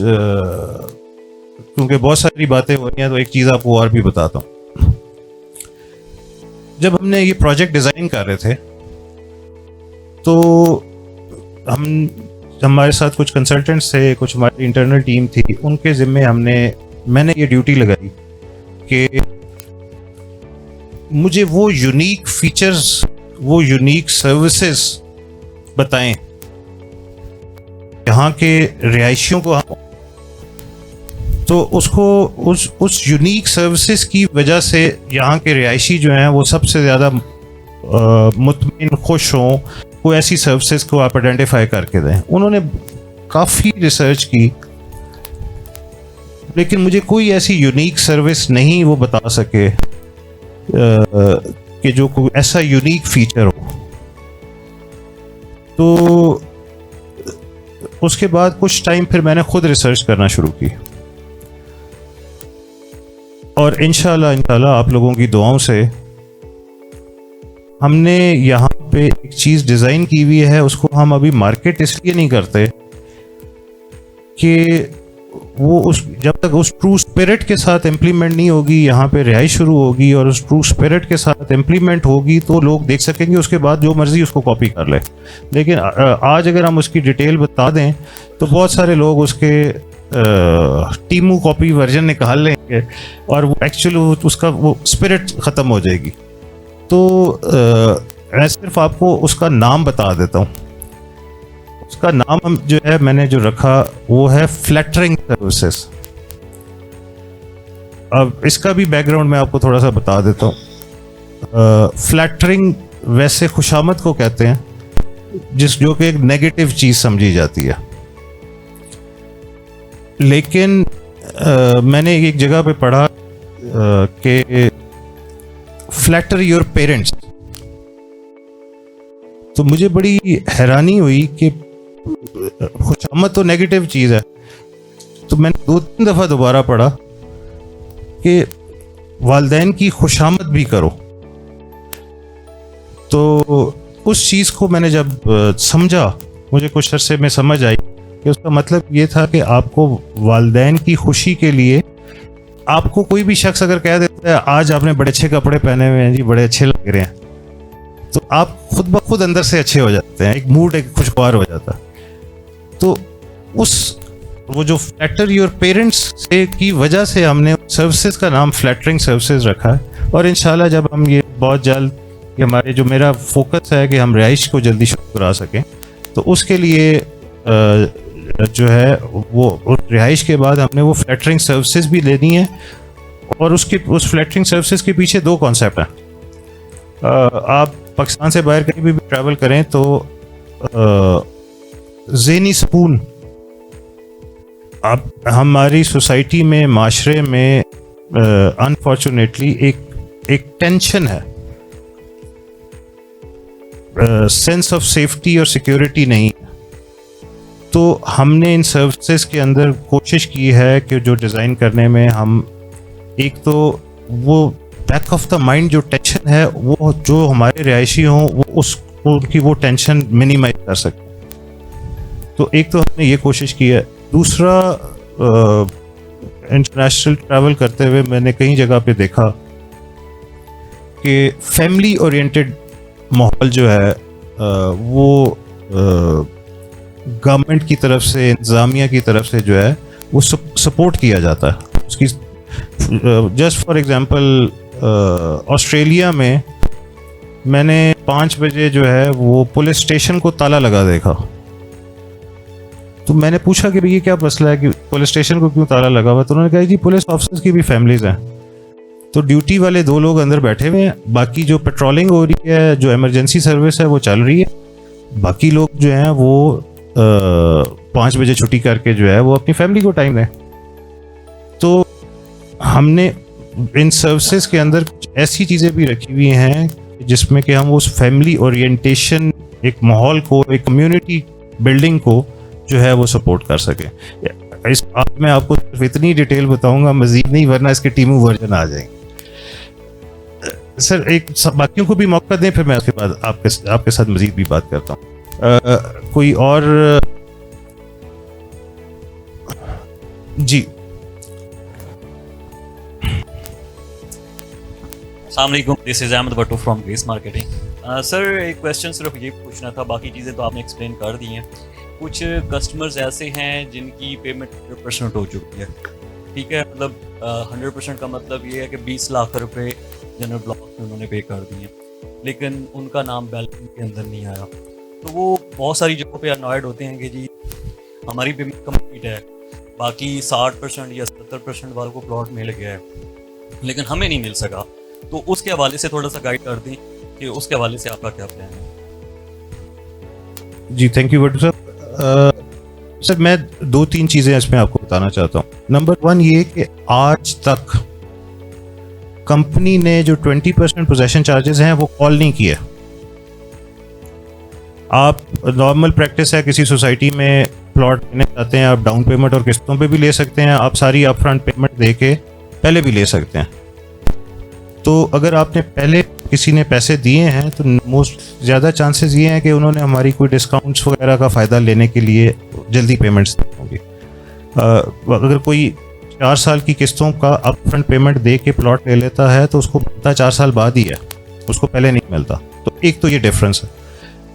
क्योंकि बहुत सारी बातें हो रही हैं, तो एक चीज़ आपको और भी बताता हूँ। जब हमने ये प्रोजेक्ट डिज़ाइन कर रहे थे, तो हमारे साथ कुछ कंसल्टेंट्स थे, कुछ हमारी इंटरनल टीम थी, उनके ज़िम्मे मैंने ये ड्यूटी लगाई कि मुझे वो यूनिक फीचर्स, वो यूनिक सर्विसेज बताएं यहाँ के रिहायशियों को। तो उसको उस यूनिक सर्विसेज की वजह से यहाँ के रिहायशी जो हैं वो सबसे ज़्यादा मुतमिन, खुश हों, कोई ऐसी सर्विसेज को आप आइडेंटिफाई करके दें। उन्होंने काफ़ी रिसर्च की, लेकिन मुझे कोई ऐसी यूनिक सर्विस नहीं वो बता सके कि जो कोई ऐसा यूनिक फीचर हो। तो उसके बाद कुछ टाइम फिर मैंने खुद रिसर्च करना शुरू की, और इंशाल्लाह आप लोगों की दुआओं से हमने यहाँ पे एक चीज़ डिज़ाइन की हुई है। उसको हम अभी मार्केट इसलिए नहीं करते कि वो जब तक उस ट्रू स्पिरिट के साथ इम्प्लीमेंट नहीं होगी, यहाँ पे रिहाइश शुरू होगी और उस ट्रू स्पिरिट के साथ इम्प्लीमेंट होगी, तो लोग देख सकेंगे, उसके बाद जो मर्जी उसको कॉपी कर ले। लेकिन आज अगर हम उसकी डिटेल बता दें तो बहुत सारे लोग उसके टीमू कॉपी वर्जन निकाल लेंगे और वो एक्चुअली उसका वो स्पिरिट ख़त्म हो जाएगी। तो मैं सिर्फ आपको उसका नाम बता देता हूँ। उसका नाम हम जो है मैंने जो रखा वो है फ्लैटरिंग सर्विसेज। अब इसका भी बैकग्राउंड मैं आपको थोड़ा सा बता देता हूँ। फ्लैटरिंग वैसे खुशामद को कहते हैं जो कि एक नेगेटिव चीज़ समझी जाती है, लेकिन मैंने एक जगह पे पढ़ा कि फ्लैटर योर पेरेंट्स, तो मुझे बड़ी हैरानी हुई कि खुशामद तो नेगेटिव चीज़ है। तो मैंने 2-3 दफ़ा दोबारा पढ़ा कि वालिदैन की खुशामद भी करो। तो उस चीज़ को मैंने जब समझा, मुझे कुछ अरसे में समझ आई कि उसका मतलब ये था कि आपको वालिदैन की खुशी के लिए, आपको कोई भी शख्स अगर कह देता है आज आपने बड़े अच्छे कपड़े पहने हुए हैं जी, बड़े अच्छे लग रहे हैं, तो आप खुद ब खुद अंदर से अच्छे हो जाते हैं, एक मूड एक खुशगवार हो जाता है। तो वो जो फ्लैटर योर पेरेंट्स से की वजह से हमने सर्विसेज का नाम फ्लैटरिंग सर्विसेज रखा है। और इंशाल्लाह जब हम ये बहुत जल्द, हमारे जो मेरा फोकस है कि हम रिहाइश को जल्दी शुरू करा सकें, तो उसके लिए जो है वो रिहाइश के बाद हमने वो फ्लैटरिंग सर्विसेज भी लेनी है। और उस फ्लैटरिंग सर्विसेज के पीछे 2 कॉन्सेप्ट हैं। आप पाकिस्तान से बाहर कहीं भी ट्रैवल करें तो ज़हनी सुकून, आप हमारी सोसाइटी में, माशरे में अनफॉर्चुनेटली एक टेंशन है, सेंस ऑफ सेफ्टी और सिक्योरिटी नहीं। तो हमने इन सर्विसेज के अंदर कोशिश की है कि जो डिज़ाइन करने में हम एक तो वो बैक ऑफ द माइंड जो टेंशन है, वो जो हमारे रिहायशी हों वो उनकी वो टेंशन मिनिमाइज कर सकें। तो एक तो हमने ये कोशिश की है। दूसरा, इंटरनेशनल ट्रैवल करते हुए मैंने कई जगह पे देखा कि फैमिली ओरिएंटेड माहौल जो है वो गवर्नमेंट की तरफ से, इंतज़ामिया की तरफ से जो है वो सपोर्ट किया जाता है उसकी। जस्ट फॉर एग्जांपल, ऑस्ट्रेलिया में मैंने 5 बजे जो है वो पुलिस स्टेशन को ताला लगा देखा। तो मैंने पूछा कि भाई ये क्या मसला है कि पुलिस स्टेशन को क्यों ताला लगा हुआ? तो उन्होंने कहा जी पुलिस ऑफिसर्स की भी फैमिलीज हैं, तो ड्यूटी वाले 2 लोग अंदर बैठे हुए हैं, बाकी जो पेट्रोलिंग हो रही है, जो इमरजेंसी सर्विस है वो चल रही है, बाकी लोग जो हैं वो 5 बजे छुट्टी करके जो है वो अपनी फैमिली को टाइम दें। तो हमने इन सर्विसेज के अंदर कुछ ऐसी चीज़ें भी रखी हुई हैं जिसमें कि हम उस फैमिली ओरिएंटेशन, एक माहौल को, एक कम्युनिटी बिल्डिंग को जो है वो सपोर्ट कर सके। इस आज मैं आपको सिर्फ इतनी डिटेल बताऊंगा, मजीद नहीं, वरना इसके टीमू वर्जन आ जाएंगे। सर एक बाकियों को भी मौका दें, फिर मैं उसके बाद आपके साथ मजीद भी बात करता हूँ। कोई और? जी, अस्सलाम वालेकुम, this is Ahmad Bhutto from Grace marketing. Sir एक क्वेश्चन सिर्फ ये पूछना था, बाकी चीज़ें तो आपने एक्सप्लेन कर दी हैं। कुछ कस्टमर्स ऐसे हैं जिनकी पेमेंट 100% हो चुकी है, ठीक है, मतलब 100% का मतलब ये है कि 20 लाख रुपए जनरल ब्लॉक में उन्होंने पे कर दिए, लेकिन उनका नाम बैलेंस के अंदर नहीं आया। तो वो बहुत सारी जगहों पे अनॉयड होते हैं कि जी हमारी पेमेंट कंप्लीट है, बाकी 60% या 70% वालों को प्लॉट मिल गया है, लेकिन हमें नहीं मिल सका। तो उसके हवाले से थोड़ा सा गाइड कर दें कि उसके हवाले से आपका क्या प्लान है। जी थैंक यू भट्टू साहब। सर मैं 2-3 चीज़ें इसमें आपको बताना चाहता हूँ। नंबर 1 ये कि आज तक कंपनी ने जो 20% पोजेशन चार्जेस हैं वो कॉल नहीं किए। आप नॉर्मल प्रैक्टिस है, किसी सोसाइटी में प्लॉट लेने चाहते हैं, आप डाउन पेमेंट और किस्तों पे भी ले सकते हैं, आप सारी अपफ्रंट पेमेंट दे के पहले भी ले सकते हैं। तो अगर आपने पहले किसी ने पैसे दिए हैं तो मोस्ट ज़्यादा चांसेस ये हैं कि उन्होंने हमारी कोई डिस्काउंट्स वगैरह का फ़ायदा लेने के लिए जल्दी पेमेंट्स दी होंगी। अगर कोई 4 साल की किस्तों का अपफ्रंट पेमेंट दे के प्लॉट ले लेता है तो उसको मिलता 4 साल बाद ही है, उसको पहले नहीं मिलता। तो एक तो ये डिफरेंस है।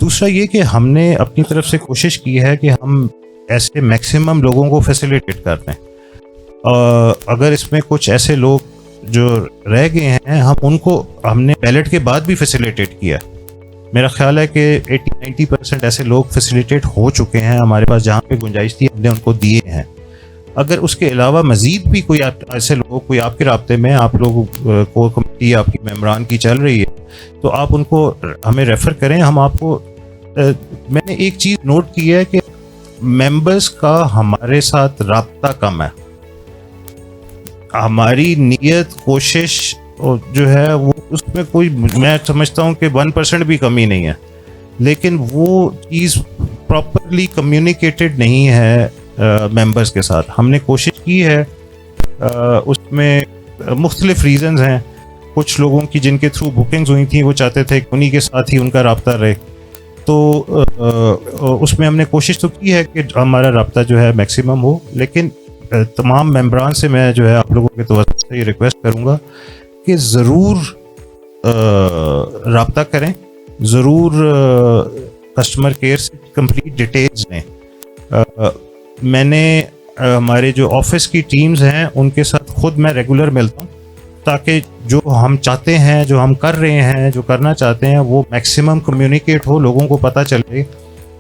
दूसरा ये कि हमने अपनी तरफ से कोशिश की है कि हम ऐसे मैक्सिमम लोगों को फैसिलिटेट कर दें। अगर इसमें कुछ ऐसे लोग जो रह गए हैं, हम उनको हमने बैलेट के बाद भी फैसिलिटेट किया। मेरा ख्याल है कि 80-90% ऐसे लोग फैसिलिटेट हो चुके हैं हमारे पास, जहाँ पे गुंजाइश थी हमने उनको दिए हैं। अगर उसके अलावा मज़ीद भी कोई ऐसे लोग, कोई आपके राब्ते में, आप लोग को कमेटी आपकी मेम्बरान की चल रही है तो आप उनको हमें रेफ़र करें, हम आपको मैंने एक चीज़ नोट की है कि मेंबर्स का हमारे साथ राब्ता कम है। हमारी नीयत कोशिश जो है वो उसमें कोई, मैं समझता हूँ कि 1% भी कमी नहीं है, लेकिन वो चीज़ प्रॉपरली कम्युनिकेटेड नहीं है मेंबर्स के साथ। हमने कोशिश की है, उसमें मुख्तलिफ रीज़न्स हैं। कुछ लोगों की जिनके थ्रू बुकिंग्स हुई थी वो चाहते थे कि उन्हीं के साथ ही उनका राब्ता रहे, तो उसमें हमने कोशिश तो की है कि हमारा राब्ता जो है मैक्सिमम हो, लेकिन तमाम मेंबरान से मैं जो है आप लोगों के तवज्जो से ये रिक्वेस्ट करूँगा कि ज़रूर राब्ता करें, ज़रूर कस्टमर केयर से कंप्लीट डिटेल्स लें। मैंने हमारे जो ऑफिस की टीम्स हैं उनके साथ खुद मैं रेगुलर मिलता हूँ, ताकि जो हम चाहते हैं, जो हम कर रहे हैं, जो करना चाहते हैं, वो मैक्सिमम कम्युनिकेट हो, लोगों को पता चले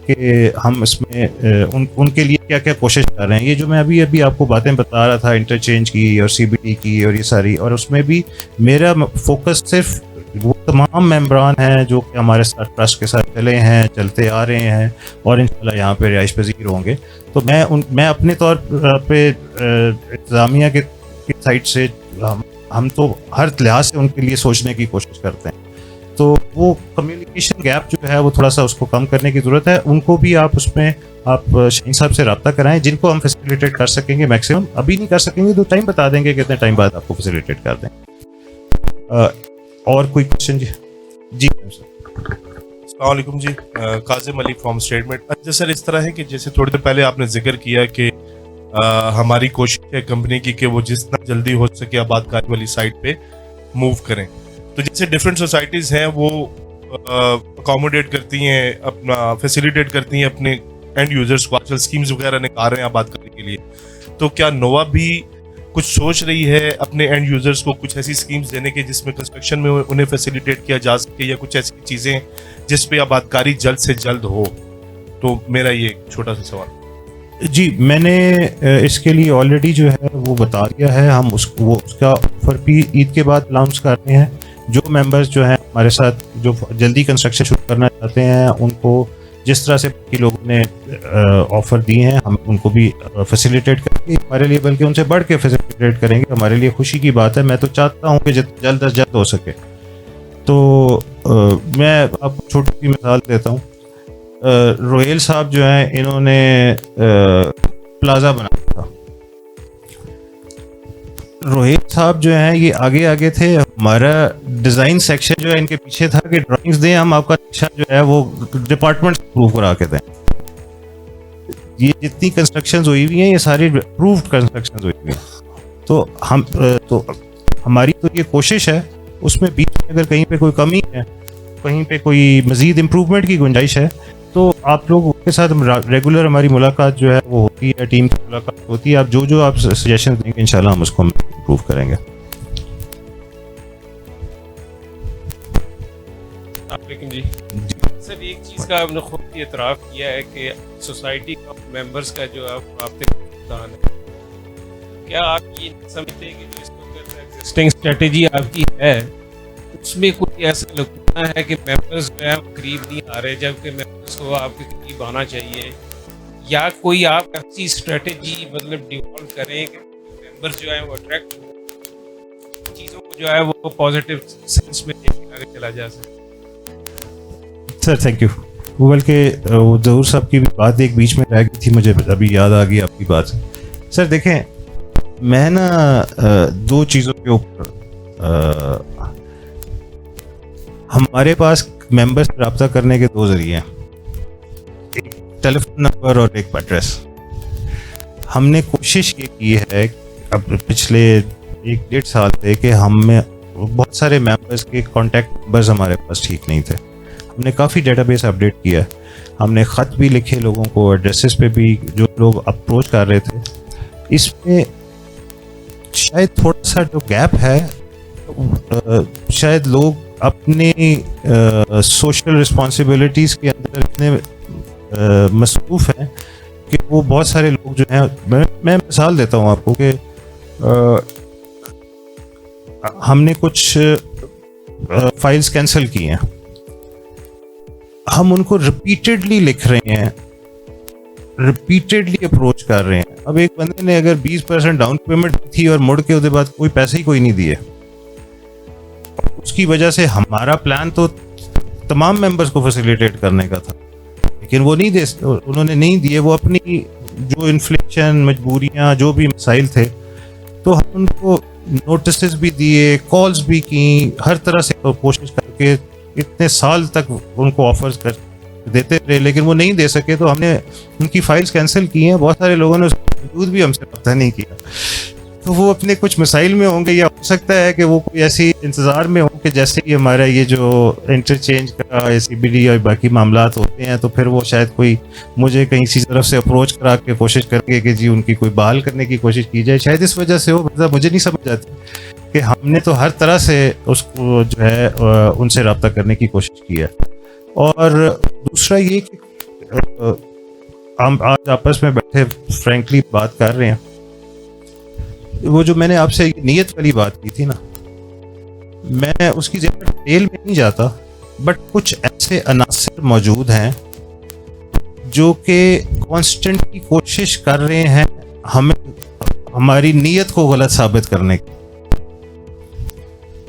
कि हम इसमें उनके लिए क्या क्या कोशिश कर रहे हैं। ये जो मैं अभी आपको बातें बता रहा था इंटरचेंज की और CBT की और ये सारी, और उसमें भी मेरा फोकस सिर्फ वो तमाम मेंबरान हैं जो कि हमारे साथ ट्रस्ट के साथ चले हैं, चलते आ रहे हैं और इंशाल्लाह यहाँ पे रिहाइश पजीर होंगे। तो मैं अपने तौर पे इंतज़ामिया की साइड से हम तो हर लिहाज से उनके लिए सोचने की कोशिश करते हैं। तो वो कम्युनिकेशन गैप जो है वो थोड़ा सा उसको कम करने की ज़रूरत है। उनको भी आप उसमें आप शाहीन साहब से रब्ता कराएं, जिनको हम फैसिलिटेट कर सकेंगे मैक्सिमम। अभी नहीं कर सकेंगे तो टाइम बता देंगे, कितने टाइम बाद आपको फैसिलिटेट कर दें। और कोई क्वेश्चन? जी अस्सलाम वालेकुम जी, काजिम अली फ्रॉम स्टेटमेंट। अच्छा सर, इस तरह है कि जैसे थोड़ी देर पहले आपने जिक्र किया कि हमारी कोशिश है कंपनी की कि वो जितना जल्दी हो सके आबादकारी वाली साइट पे मूव करें। तो जैसे डिफरेंट सोसाइटीज़ हैं वो अकोमोडेट करती हैं, अपना फैसिलिटेट करती हैं अपने एंड यूजर्स को, आजकल स्कीम्स वगैरह निकाल रहे हैं आबादकारी के लिए। तो क्या नोवा भी कुछ सोच रही है अपने एंड यूजर्स को कुछ ऐसी स्कीम्स देने के जिसमें कंस्ट्रक्शन में उन्हें फैसिलिटेट किया जा सके, या कुछ ऐसी चीज़ें जिस पे आबादकारी जल्द से जल्द हो? तो मेरा ये छोटा सा सवाल। जी, मैंने इसके लिए ऑलरेडी जो है वो बता दिया है। हम उसका ऑफर भी ईद के बाद लॉन्च कर रहे हैं। जो मेंबर्स जो हैं हमारे साथ जो जल्दी कंस्ट्रक्शन शुरू करना चाहते हैं, उनको जिस तरह से बाकी लोगों ने ऑफ़र दिए हैं हम उनको भी फैसिलिटेट करेंगे हमारे लिए, बल्कि उनसे बढ़ के फैसिलिटेट करेंगे। हमारे लिए खुशी की बात है। मैं तो चाहता हूँ कि जितना जल्द अज जल्द हो सके। तो मैं आपको छोटी सी मिसाल देता हूँ। रोहेल साहब जो हैं, इन्होंने प्लाज़ा बनाया था। रोहेल साहब जो हैं ये आगे थे। हमारा डिज़ाइन सेक्शन जो है इनके पीछे था कि ड्राइंग्स दें, हम आपका नक्शा जो है वो डिपार्टमेंट अप्रूव करा के दें। ये जितनी कंस्ट्रक्शंस हुई हुई हैं ये सारी अप्रूव्ड कंस्ट्रक्शंस हुई हुई हैं। तो हमारी तो ये कोशिश है, उसमें बीच में अगर कहीं पे कोई कमी है, कहीं पे कोई मज़ीद इम्प्रूवमेंट की गुंजाइश है, तो आप लोगों के साथ रेगुलर हमारी मुलाकात जो है वो होती है, टीम की मुलाकात होती है। आप जो आप सजेशन देंगे इंशाल्लाह हम उसको इम्प्रूव करेंगे। जी सर, एक चीज़ का आपने खुद ही एतराफ़ किया है कि सोसाइटी का मेंबर्स का जो आप राब्ते का नुकसान है, क्या आप ये समझते हैं कि जो इसको एग्जिस्टिंग स्ट्रेटेजी आपकी है उसमें कोई ऐसा लगता है कि मेंबर्स जो है करीब नहीं आ रहे, जबकि मेंबर्स को आपके करीब आना चाहिए, या कोई आप ऐसी स्ट्रेटेजी मतलब डिवॉल्व करें कि मेंबर्स जो है वो अट्रैक्ट हो, चीज़ों को जो है वो पॉजिटिव सेंस में आगे चला जा सके? Sir thank you. बल्कि ज़हूर साहब की भी बात एक बीच में रह गई थी, मुझे अभी याद आ गई आपकी बात। सर देखें, मैं ना दो चीज़ों के ऊपर हमारे पास मेंबर्स से रब्ता करने के दो ज़रिए हैं, एक टेलीफोन नंबर और एक एड्रेस। हमने कोशिश ये की है अब पिछले 1-1.5 साल से कि हमें बहुत सारे मेंबर्स के कॉन्टैक्ट नंबर्स हमारे पास ठीक नहीं थे। हमने काफ़ी डेटाबेस अपडेट किया है, हमने ख़त भी लिखे लोगों को, एड्रेसेस पे भी जो लोग अप्रोच कर रहे थे। इसमें शायद थोड़ा सा जो गैप है, शायद लोग अपने सोशल रिस्पॉन्सिबिलिटीज़ के अंदर इतने मसरूफ़ हैं कि वो बहुत सारे लोग जो हैं, मैं मिसाल देता हूँ आपको कि हमने कुछ फाइल्स कैंसिल की हैं, हम उनको रिपीटेडली लिख रहे हैं, रिपीटेडली अप्रोच कर रहे हैं। अब एक बंदे ने अगर 20% डाउन पेमेंट थी और मुड़ के उसके बाद कोई पैसे ही कोई नहीं दिए, उसकी वजह से हमारा प्लान तो तमाम मेंबर्स को फैसिलिटेट करने का था, लेकिन वो नहीं दे, उन्होंने नहीं दिए। वो अपनी जो इन्फ्लेशन, मजबूरियां, जो भी मसाइल थे, तो हम उनको नोटिस भी दिए, कॉल्स भी की, हर तरह से कोशिश करके इतने साल तक उनको ऑफर्स कर देते रहे, लेकिन वो नहीं दे सके। तो हमने उनकी फाइल्स कैंसिल की हैं। बहुत सारे लोगों ने उसके बावजूद भी हमसे रब्ता नहीं किया, तो वो अपने कुछ मसाइल में होंगे, या हो सकता है कि वो कोई ऐसी इंतज़ार में हो कि जैसे ही हमारा ये जो इंटरचेंज का CBD और बाकी मामलात होते हैं, तो फिर वो शायद कोई मुझे कहीं सी तरफ से अप्रोच करा के कोशिश करके कि जी उनकी कोई बहाल करने की कोशिश की जाए। शायद इस वजह से हो, मतलब मुझे नहीं समझ आती कि हमने तो हर तरह से उसको जो है उनसे रब्ता करने की कोशिश की है। और दूसरा ये कि हम आज आपस में बैठे फ्रैंकली बात कर रहे हैं, वो जो मैंने आपसे नीयत वाली बात की थी ना, मैं उसकी ज़्यादा डिटेल में नहीं जाता, बट कुछ ऐसे अनासर मौजूद हैं जो कि कॉन्स्टेंटली कोशिश कर रहे हैं हमें हमारी नीयत को गलत साबित करने की।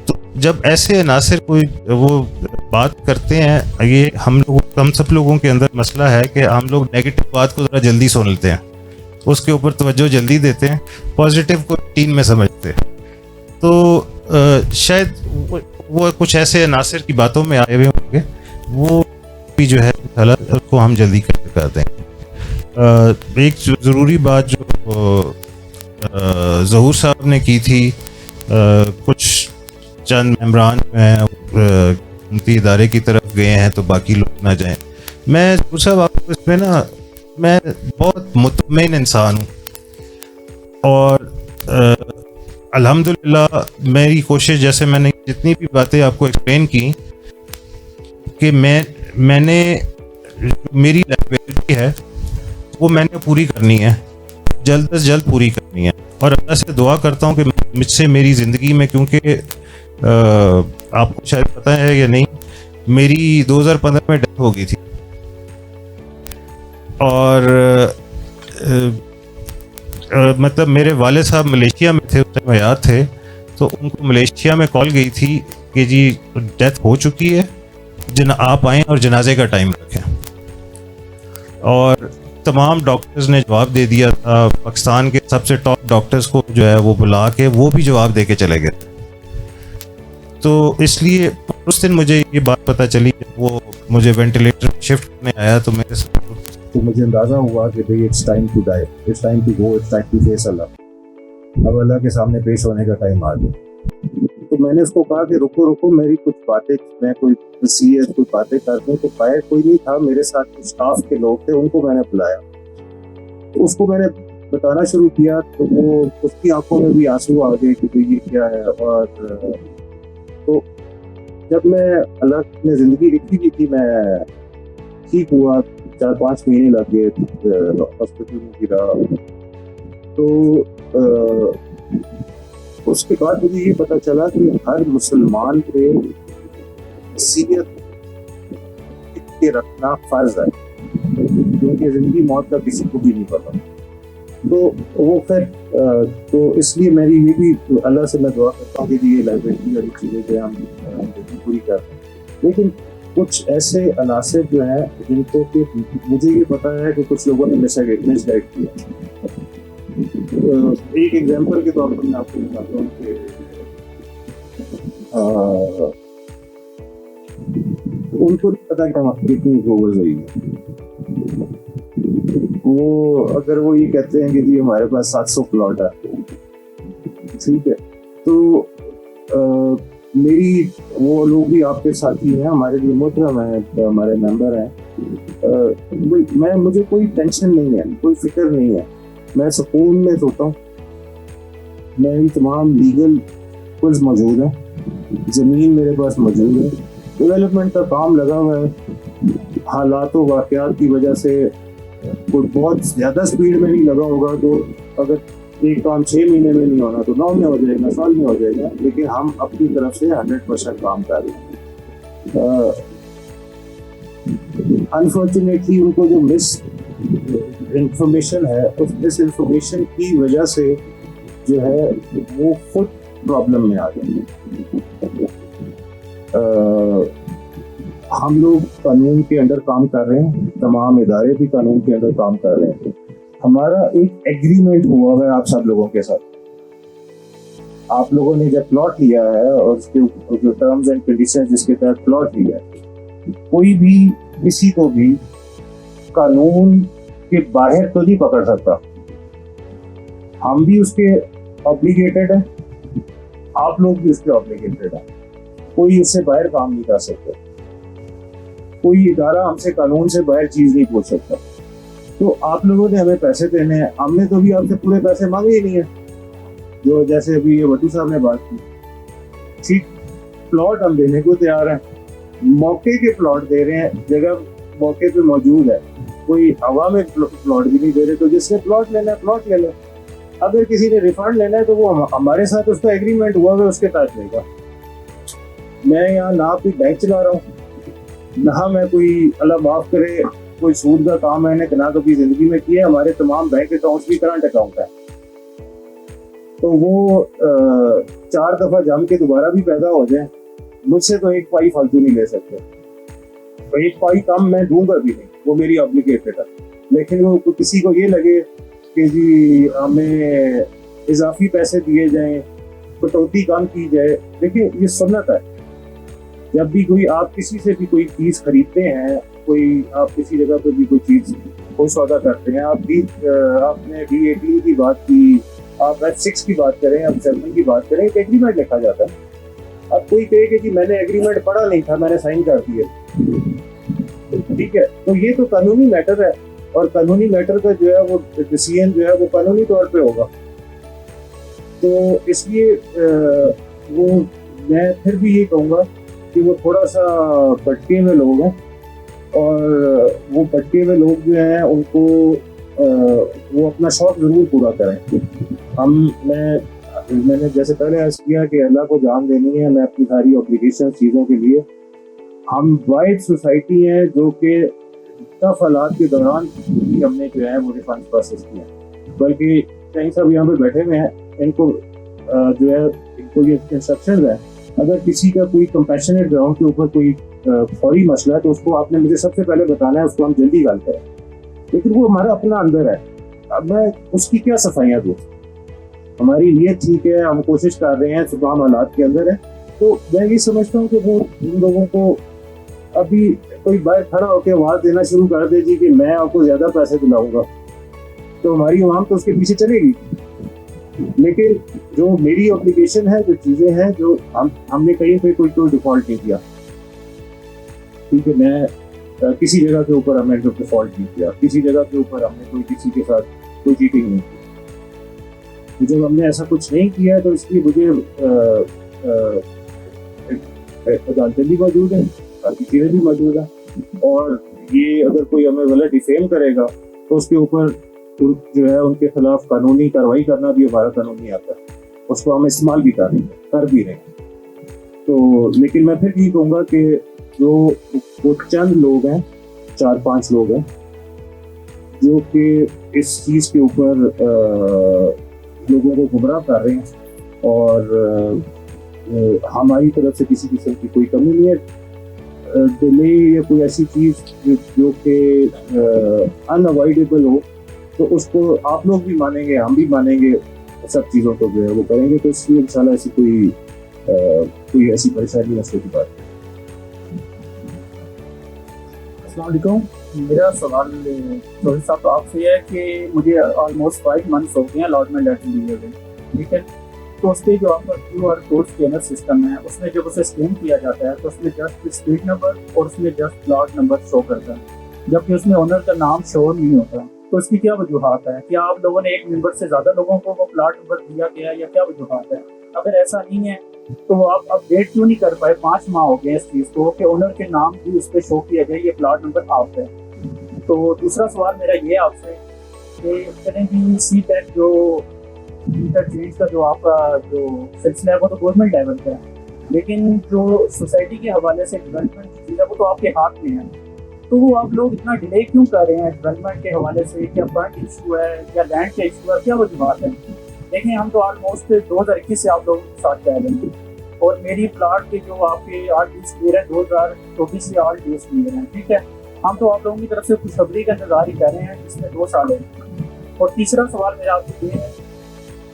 तो जब ऐसे अनासर कोई वो बात करते हैं, ये हम सब लोगों के अंदर मसला है कि हम लोग नेगेटिव बात को ज़रा जल्दी सुन लेते हैं, उसके ऊपर तवज्जो जल्दी देते हैं, पॉजिटिव को टीन में समझते हैं। तो शायद वो कुछ ऐसे अनासर की बातों में आए हुए होंगे, वो भी जो है उसको हम जल्दी कर दें। एक ज़रूरी बात जो ज़हूर साहब ने की थी, कुछ चंद मेम्बरान उनकी इदारे की तरफ गए हैं तो बाकी लोग ना जाएं। मैं ज़हूर साहब आपको इसमें ना, मैं बहुत मुतमईन इंसान हूँ, और अल्हम्दुलिल्लाह मेरी कोशिश, जैसे मैंने जितनी भी बातें आपको एक्सप्लेन की, कि मैंने मेरी लाइबिलिटी है वो मैंने पूरी करनी है, जल्द से जल्द पूरी करनी है। और अल्लाह से दुआ करता हूँ कि मुझसे मेरी ज़िंदगी में, क्योंकि आपको शायद पता है या नहीं, मेरी 2015 में डेथ हो गई थी, और मतलब मेरे वाले साहब मलेशिया में थे, उस टाइम याद थे, तो उनको मलेशिया में कॉल गई थी कि जी डेथ हो चुकी है, आप आएँ और जनाजे का टाइम रखें। और तमाम डॉक्टर्स ने जवाब दे दिया था, पाकिस्तान के सबसे टॉप डॉक्टर्स को जो है वो बुला के वो भी जवाब दे के चले गए। तो इसलिए उस दिन मुझे ये बात पता चली, वो मुझे वेंटिलेटर शिफ्ट करने आया, तो मेरे तो मुझे अंदाज़ा हुआ कि भाई it's time to die, it's time to go, it's time to face Allah. अब अल्लाह के सामने पेश होने का टाइम आ गया। तो मैंने उसको कहा कि रुको रुको, मेरी कुछ बातें, मैं कोई नसीहत, कोई बातें करते हैं। तो पाया कोई नहीं था, मेरे साथ कुछ स्टाफ के लोग थे, उनको मैंने बुलाया, तो उसको मैंने बताना शुरू किया, तो वो उसकी आंखों में भी आंसू आ गए कि भाई ये क्या है। और तो जब मैं अल्लाह ने ज़िंदगी लिखी की थी, मैं ठीक हुआ, 4-5 महीने लग गए हॉस्पिटल में गिरा। तो उसके बाद मुझे ये पता चला कि हर मुसलमान पे नसीहत के रखना फ़र्ज है, क्योंकि ज़िंदगी मौत का किसी को भी नहीं पता। तो वो फिर तो इसलिए मेरी ये भी अल्लाह से मैं दुआ करता हूँ कि ये लाइब्रेरी वाली चीज़ें जो हम पूरी कर रहे हैं। लेकिन कुछ ऐसे अनासर जो हैं जिनको कि मुझे ये पता है कि कुछ लोगों ने मिसगाइड किया। एक एग्जांपल के तौर पर मैं आपको बताता हूँ कि उनको पता कि हमारी कितनी ग्रोवर्स हुई है। वो अगर वो ये कहते हैं कि जी हमारे पास 700 प्लॉट है, ठीक है, तो मेरी वो लोग भी आपके साथी हैं, हमारे लिए मोहतरम है, हमारे मेंबर हैं। मुझे कोई टेंशन नहीं है, कोई फिक्र नहीं है, मैं सुकून में सोता हूँ। मेरी तमाम लीगल टूल्स मौजूद हैं, ज़मीन मेरे पास मौजूद है, डेवलपमेंट का काम लगा हुआ है। हालात व वाक़यात की वजह से कोई बहुत ज़्यादा स्पीड में नहीं लगा होगा, तो अगर एक काम 6 महीने में नहीं होना तो 9 में हो जाएगा, साल में हो जाएगा, लेकिन हम अपनी तरफ से 100% काम कर रहे हैं। अनफॉर्चुनेटली उनको जो मिस इंफॉर्मेशन है, उस मिस इंफॉर्मेशन की वजह से जो है वो खुद प्रॉब्लम में आ गए। हम लोग कानून के अंडर काम कर रहे हैं, तमाम इदारे भी कानून के अंडर काम कर रहे हैं। हमारा एक एग्रीमेंट हुआ है आप सब लोगों के साथ। आप लोगों ने जब प्लॉट लिया है और उसके जो टर्म्स एंड कंडीशंस जिसके तहत प्लॉट लिया है, कोई भी किसी को भी कानून के बाहर तो नहीं पकड़ सकता। हम भी उसके ऑब्लिगेटेड हैं, आप लोग भी उसके ऑब्लिगेटेड हैं। कोई उससे बाहर काम नहीं कर सकता, कोई इदारा हमसे कानून से बाहर चीज नहीं पूछ सकता। तो आप लोगों ने हमें पैसे देने हैं, हमने तो भी आपसे पूरे पैसे मांगे ही नहीं है। जो जैसे अभी ये भट्टू साहब ने बात की, ठीक, प्लॉट हम देने को तैयार हैं, मौके के प्लॉट दे रहे हैं, जगह मौके पे मौजूद है, कोई हवा में प्लॉट भी नहीं दे रहे। तो जिसने प्लॉट लेना है प्लॉट ले लो। अगर किसी ने रिफंड लेना है तो वो हमारे साथ उसका एग्रीमेंट हुआ है, उसके तहत लेगा। मैं यहाँ ना कोई बैंक चला रहा हूँ, ना मैं कोई अल्लाह माफ करे कोई सूद का काम मैंने ना कभी जिंदगी में किया। हमारे तमाम बैंक अकाउंट्स भी करंट अकाउंट है, तो वो 4 दफा जम के दोबारा भी पैदा हो जाए, मुझसे तो एक पाई फालतू नहीं ले सकते। तो एक पाई कम मैं दूंगा भी नहीं, वो मेरी ऑब्लिगेटेड है। लेकिन वो किसी को ये लगे कि जी हमें इजाफी पैसे दिए जाएं, कटौती कम की जाए, देखिए ये सुन्नत है। जब भी कोई आप किसी से भी कोई चीज खरीदते हैं, कोई आप किसी जगह पे भी कोई चीज कोई सौदा करते हैं, आपने D18 की बात की, आप F6 की बात करें, आप 7 की बात करें, एक एग्रीमेंट लिखा जाता है। अब कोई कहे कि जी मैंने एग्रीमेंट पढ़ा नहीं था, मैंने साइन कर दिए, ठीक है, तो ये तो कानूनी मैटर है, और कानूनी मैटर का जो है वो डिसीजन जो है वो कानूनी तौर पे होगा। तो इसलिए वो मैं फिर भी ये कहूँगा कि वो थोड़ा सा भटके हुए लोग हैं, और वो भटके हुए लोग जो हैं उनको वो अपना शौक जरूर पूरा करें। मैंने जैसे पहले अर्ज किया कि अल्लाह को जान देनी है, मैं अपनी सारी ऑब्लिगेशन चीज़ों के लिए, हम वाइड सोसाइटी हैं जो कि टफ हालात के दौरान भी हमने जो है वो रिफंड प्रोसेस किया। बल्कि कई सब यहाँ पे बैठे हुए हैं, इनको जो है इनको ये इंस्ट्रक्शन है, अगर किसी का कोई कंपैशनेट ग्राउंड के ऊपर कोई फौरी मसला है तो उसको आपने मुझे सबसे पहले बताना है, उसको हम जल्दी हल करें। लेकिन वो हमारा अपना अंदर है, अब मैं उसकी क्या सफाइयाँ दूँ? हमारी नीयत ठीक है, हम कोशिश कर रहे हैं, तमाम हालात के अंदर है। तो मैं ये समझता हूँ कि वो उन लोगों को अभी कोई बाहर खड़ा होकर आवाज़ देना शुरू कर दे जी कि मैं आपको ज़्यादा पैसे दिलाऊंगा, तो हमारी आवाम तो उसके पीछे चलेगी। लेकिन जो मेरी ऑब्लिगेशन है, जो चीज़ें हैं, जो हमने कहीं पे कोई डिफॉल्ट नहीं किया, ठीक है, मैं किसी जगह के ऊपर हमने डिफॉल्ट नहीं किया, किसी जगह के ऊपर हमने कोई किसी के साथ कोई चीटिंग नहीं की। तो जब हमने ऐसा कुछ नहीं किया तो इसलिए मुझे अदालतें भी मौजूद हैं, बाकी चीज़ें भी मौजूद हैं, और ये अगर कोई हमें गलत डिफेम करेगा तो उसके ऊपर जो है उनके खिलाफ कानूनी कार्रवाई करना भी हमारा कानूनी आता है, उसको हम इस्तेमाल भी कर भी रहे हैं। तो लेकिन मैं फिर ये कहूँगा कि जो वो चंद लोग हैं, 4-5 लोग हैं जो कि इस चीज़ के ऊपर लोगों को गुमराह कर रहे हैं, और हमारी तरफ से किसी किस्म की कोई कमी नहीं है। डिले या कोई ऐसी चीज़ जो कि अनअवॉइडेबल हो तो उसको आप लोग भी मानेंगे, हम भी मानेंगे, सब चीज़ों को जो है वो करेंगे। तो इसलिए इंशाल्लाह ऐसी कोई ऐसी परेशानी मसले की बात नहीं। अस्सलाम वालेकुम। मेरा सवाल रोहित साहब तो आपसे है कि मुझे ऑलमोस्ट 5 मंथ्स हो गए हैं अलॉटमेंट लेटर लिए हुए, ठीक है, तो उस पर जो आपका QR कोड स्कैनर सिस्टम है, उसमें जब उसे स्कैन किया जाता है तो उसमें जस्ट स्ट्रीट नंबर और उसमें जस्ट प्लॉट नंबर शो करता है, जबकि उसमें ओनर का नाम शो नहीं होता। तो इसकी क्या वजूहत है? क्या आप लोगों ने एक मेंबर से ज़्यादा लोगों को वो प्लॉट नंबर दिया गया या क्या वजूहत है? अगर ऐसा नहीं है तो आप अपडेट क्यों नहीं कर पाए? 5 माह हो गए इस चीज़ को कि ओनर के नाम भी उस पर शो किया जाए ये प्लॉट नंबर आप है। तो दूसरा सवाल मेरा ये आपसे कि करें भी CPAC जो इंटरचेंज का जो आपका जो सिलसिला है वो तो गवर्नमेंट लेवल पे है, लेकिन जो सोसाइटी के हवाले से डेवलपमेंट की चीज़ है वो तो आपके हाथ में है। तो वो आप लोग इतना डिले क्यों कर रहे हैं डेवलपमेंट के हवाले से? क्या फंड इशू है या लैंड का इशू है, क्या वजूहत है? देखें, हम तो ऑलमोस्ट 2021 से आप लोगों के साथ कह रहे हैं, और मेरी प्लाट के जो आपके RDs क्लियर है 2024 से RDs क्लियर हैं, ठीक है। हम तो आप लोगों की तरफ से खुशखबरी का इंतजार ही कर रहे हैं, जिसमें 2 साल है। और तीसरा सवाल मेरा आपसे ये है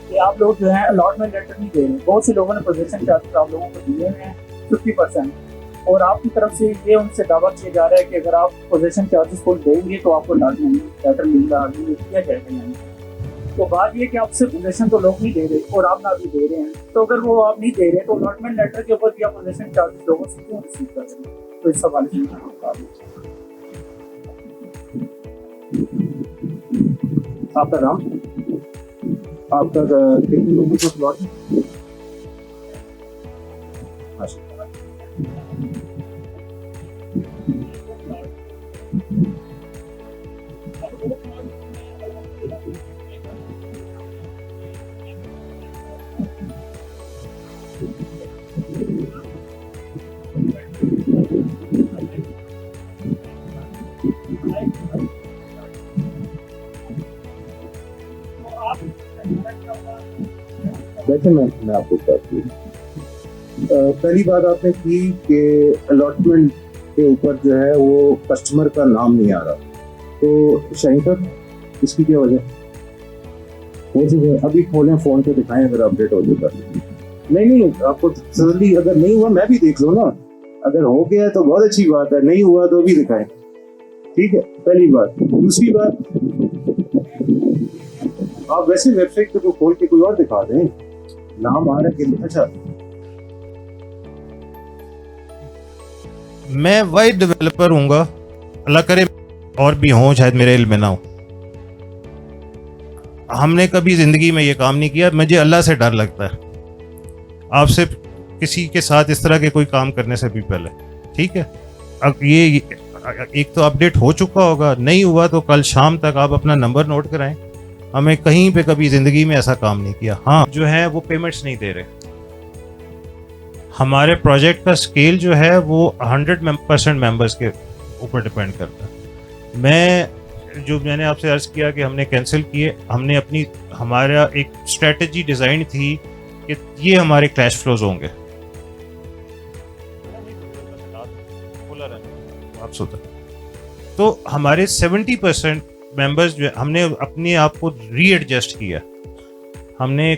कि आप लोग जो है अलॉटमेंट लेटर नहीं दे रहे। बहुत से लोगों ने पोजीशन चार्जेस आप लोगों को दिए हैं 50%, और आपकी तरफ से ये उनसे दावा किया जा रहा है कि अगर आप पोजीशन चार्जेस को देंगे तो आपको अलॉटमेंट लेटर मिलेगा, किया जाएगा। यानी तो बात ये कि आपसे पोजीशन तो लोग नहीं दे रहे और आप ना भी दे रहे हैं, तो अगर वो आप नहीं दे रहे तो अलॉटमेंट लेटर के ऊपर भी आप पोजीशन चार्जेस लोगों से क्यों रिसीव कर रहे हैं? तो इस सवाल से आपका नाम, आपका कितने लोगों को प्लॉट है? वैसे मैं आपको बताती हूँ, पहली बात आपने की कि अलॉटमेंट के ऊपर जो है वो कस्टमर का नाम नहीं आ रहा, तो शाहीन सर इसकी क्या वजह हो चुकी है? अभी खोलें फ़ोन पे दिखाएं अगर अपडेट हो चुका है। नहीं आपको तसल्ली अगर नहीं हुआ मैं भी देख लो ना, अगर हो गया तो बहुत अच्छी बात है, नहीं हुआ तो भी दिखाएं, ठीक है। पहली बात। दूसरी बात, आप वैसे वेबसाइट पे तो खोल के कोई और दिखा दें, नाम आ रहा है कि अच्छा। मैं वाइड डेवलपर हूँगा, अल्लाह करे और भी हों, शायद मेरे इल्म में ना हो। हमने कभी जिंदगी में ये काम नहीं किया। मुझे अल्लाह से डर लगता है आपसे किसी के साथ इस तरह के कोई काम करने से भी पहले, ठीक है। अब ये एक तो अपडेट हो चुका होगा, नहीं हुआ तो कल शाम तक आप अपना नंबर नोट कराएं। हमें कहीं पे कभी जिंदगी में ऐसा काम नहीं किया। हाँ, जो है वो पेमेंट्स नहीं दे रहे। हमारे प्रोजेक्ट का स्केल जो है वो 100% मेंबर्स के ऊपर डिपेंड करता है। मैंने आपसे अर्ज किया कि हमने कैंसिल किए, हमने हमारा एक स्ट्रेटजी डिज़ाइन थी कि ये हमारे कैश फ्लोज होंगे। आप सोचो तो हमारे 70% मेंबर्स जो हमने अपने आप को रीएडजस्ट किया। हमने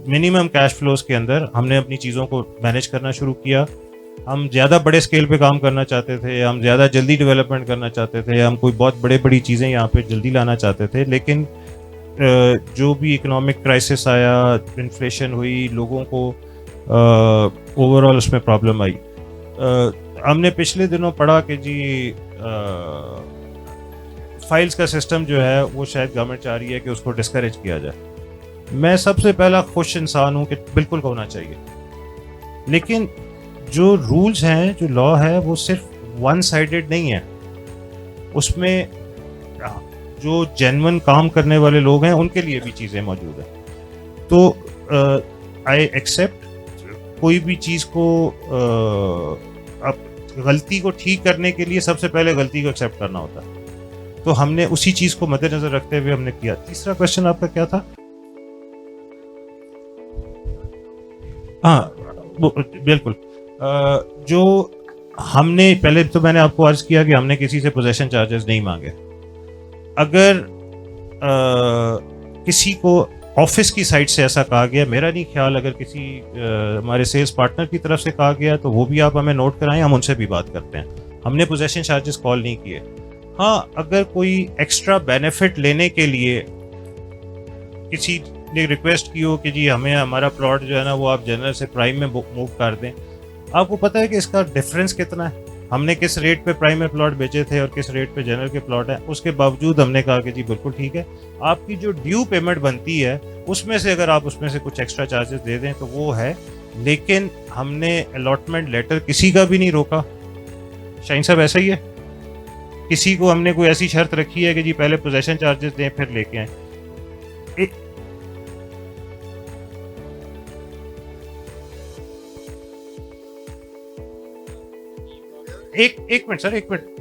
मिनिमम कैश फ्लोज के अंदर हमने अपनी चीज़ों को मैनेज करना शुरू किया। हम ज़्यादा बड़े स्केल पे काम करना चाहते थे, हम ज़्यादा जल्दी डेवलपमेंट करना चाहते थे, हम कोई बहुत बड़ी चीज़ें यहाँ पे जल्दी लाना चाहते थे। लेकिन जो भी इकोनॉमिक क्राइसिस आया, इन्फ्लेशन हुई, लोगों को ओवरऑल उसमें प्रॉब्लम आई। हमने पिछले दिनों पढ़ा कि जी फाइल्स का सिस्टम जो है वो शायद गवर्नमेंट चाह रही है कि उसको डिस्करेज किया जाए। मैं सबसे पहला खुश इंसान हूँ कि बिल्कुल होना चाहिए, लेकिन जो रूल्स हैं, जो लॉ है, वो सिर्फ वन साइडेड नहीं है। उसमें जो जेन्युइन काम करने वाले लोग हैं उनके लिए भी चीज़ें मौजूद हैं। तो आई एक्सेप्ट कोई भी चीज़ को अब गलती को ठीक करने के लिए सबसे पहले गलती को एक्सेप्ट करना होता है। तो हमने उसी चीज़ को मद्देनजर रखते हुए हमने किया। तीसरा क्वेश्चन आपका क्या था? हाँ, बिल्कुल। जो हमने पहले तो मैंने आपको अर्ज किया कि हमने किसी से पोजेशन चार्जेस नहीं मांगे। अगर किसी को ऑफिस की साइड से ऐसा कहा गया, मेरा नहीं ख्याल, अगर किसी हमारे सेल्स पार्टनर की तरफ से कहा गया तो वो भी आप हमें नोट कराएं, हम उनसे भी बात करते हैं। हमने पोजेशन चार्जेस कॉल नहीं किए। हाँ, अगर कोई एक्स्ट्रा बेनिफिट लेने के लिए किसी ने रिक्वेस्ट की हो कि जी हमें हमारा प्लॉट जो है ना वो आप जनरल से प्राइम में मूव कर दें, आपको पता है कि इसका डिफरेंस कितना है? हमने किस रेट पे प्राइम में प्लॉट बेचे थे और किस रेट पे जनरल के प्लॉट हैं, उसके बावजूद हमने कहा कि जी बिल्कुल ठीक है, आपकी जो ड्यू पेमेंट बनती है उसमें से अगर आप उसमें से कुछ एक्स्ट्रा चार्जेस दे दें तो वो है। लेकिन हमने अलॉटमेंट लेटर किसी का भी नहीं रोका। शाहीन साहब ऐसा ही है, किसी को हमने कोई ऐसी शर्त रखी है कि जी पहले पोजेशन चार्जेस दें फिर लेके आए? एक मिनट सर, एक मिनट।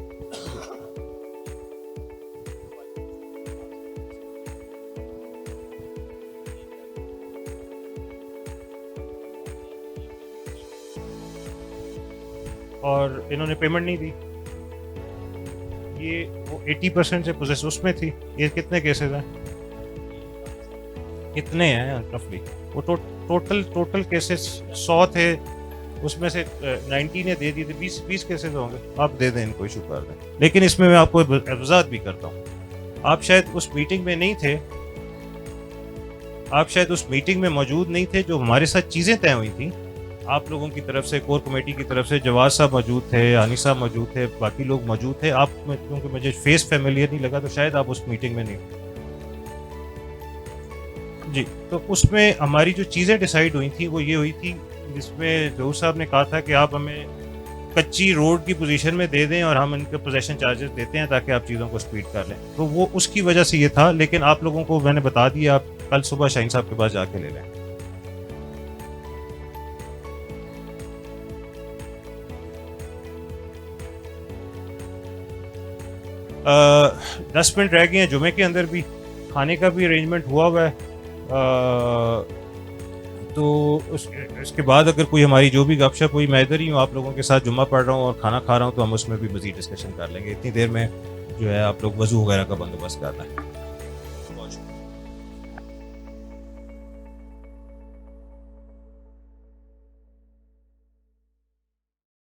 और इन्होंने पेमेंट नहीं दी, ये वो 80% से पोजेस उसमें थी। ये कितने केसेस हैं, कितने हैं रफली? वो टोटल केसेस 100 थे, उसमें से 90 ने दे दी थी, 20 केसेस होंगे। आप दे दें, इनको इशू कर दें। लेकिन इसमें मैं आपको वजाहत भी करता हूँ, आप शायद उस मीटिंग में नहीं थे, आप शायद उस मीटिंग में मौजूद नहीं थे जो हमारे साथ चीज़ें तय हुई थी आप लोगों की तरफ से, कोर कमेटी की तरफ से। जवाद साहब मौजूद थे, आनी साहब मौजूद थे, बाकी लोग मौजूद थे। आप क्योंकि मुझे फेस फैमिलियर नहीं लगा तो शायद आप उस मीटिंग में नहीं जी। तो उसमें हमारी जो चीज़ें डिसाइड हुई थी वो ये हुई थी, जिसमें जहूर साहब ने कहा था कि आप हमें कच्ची रोड की पोजीशन में दे दें और हम इनके पोजेशन चार्जेस देते हैं ताकि आप चीज़ों को स्पीड कर लें। तो वो उसकी वजह से ये था। लेकिन आप लोगों को मैंने बता दिया, आप कल सुबह शाहीन साहब के पास जाके ले लें। 10 मिनट रह गए हैं जुमे के अंदर भी, खाने का भी अरेंजमेंट हुआ हुआ है। तो इसके बाद अगर कोई हमारी जो भी गपशप हुई, मैं इधर ही हूँ आप लोगों के साथ, जुम्मा पढ़ रहा हूँ और खाना खा रहा हूँ, तो हम उसमें भी मज़ीद डिस्कशन कर लेंगे। इतनी देर में जो है आप लोग वज़ू वगैरह का बंदोबस्त करना है। बहुत शुक्रिया।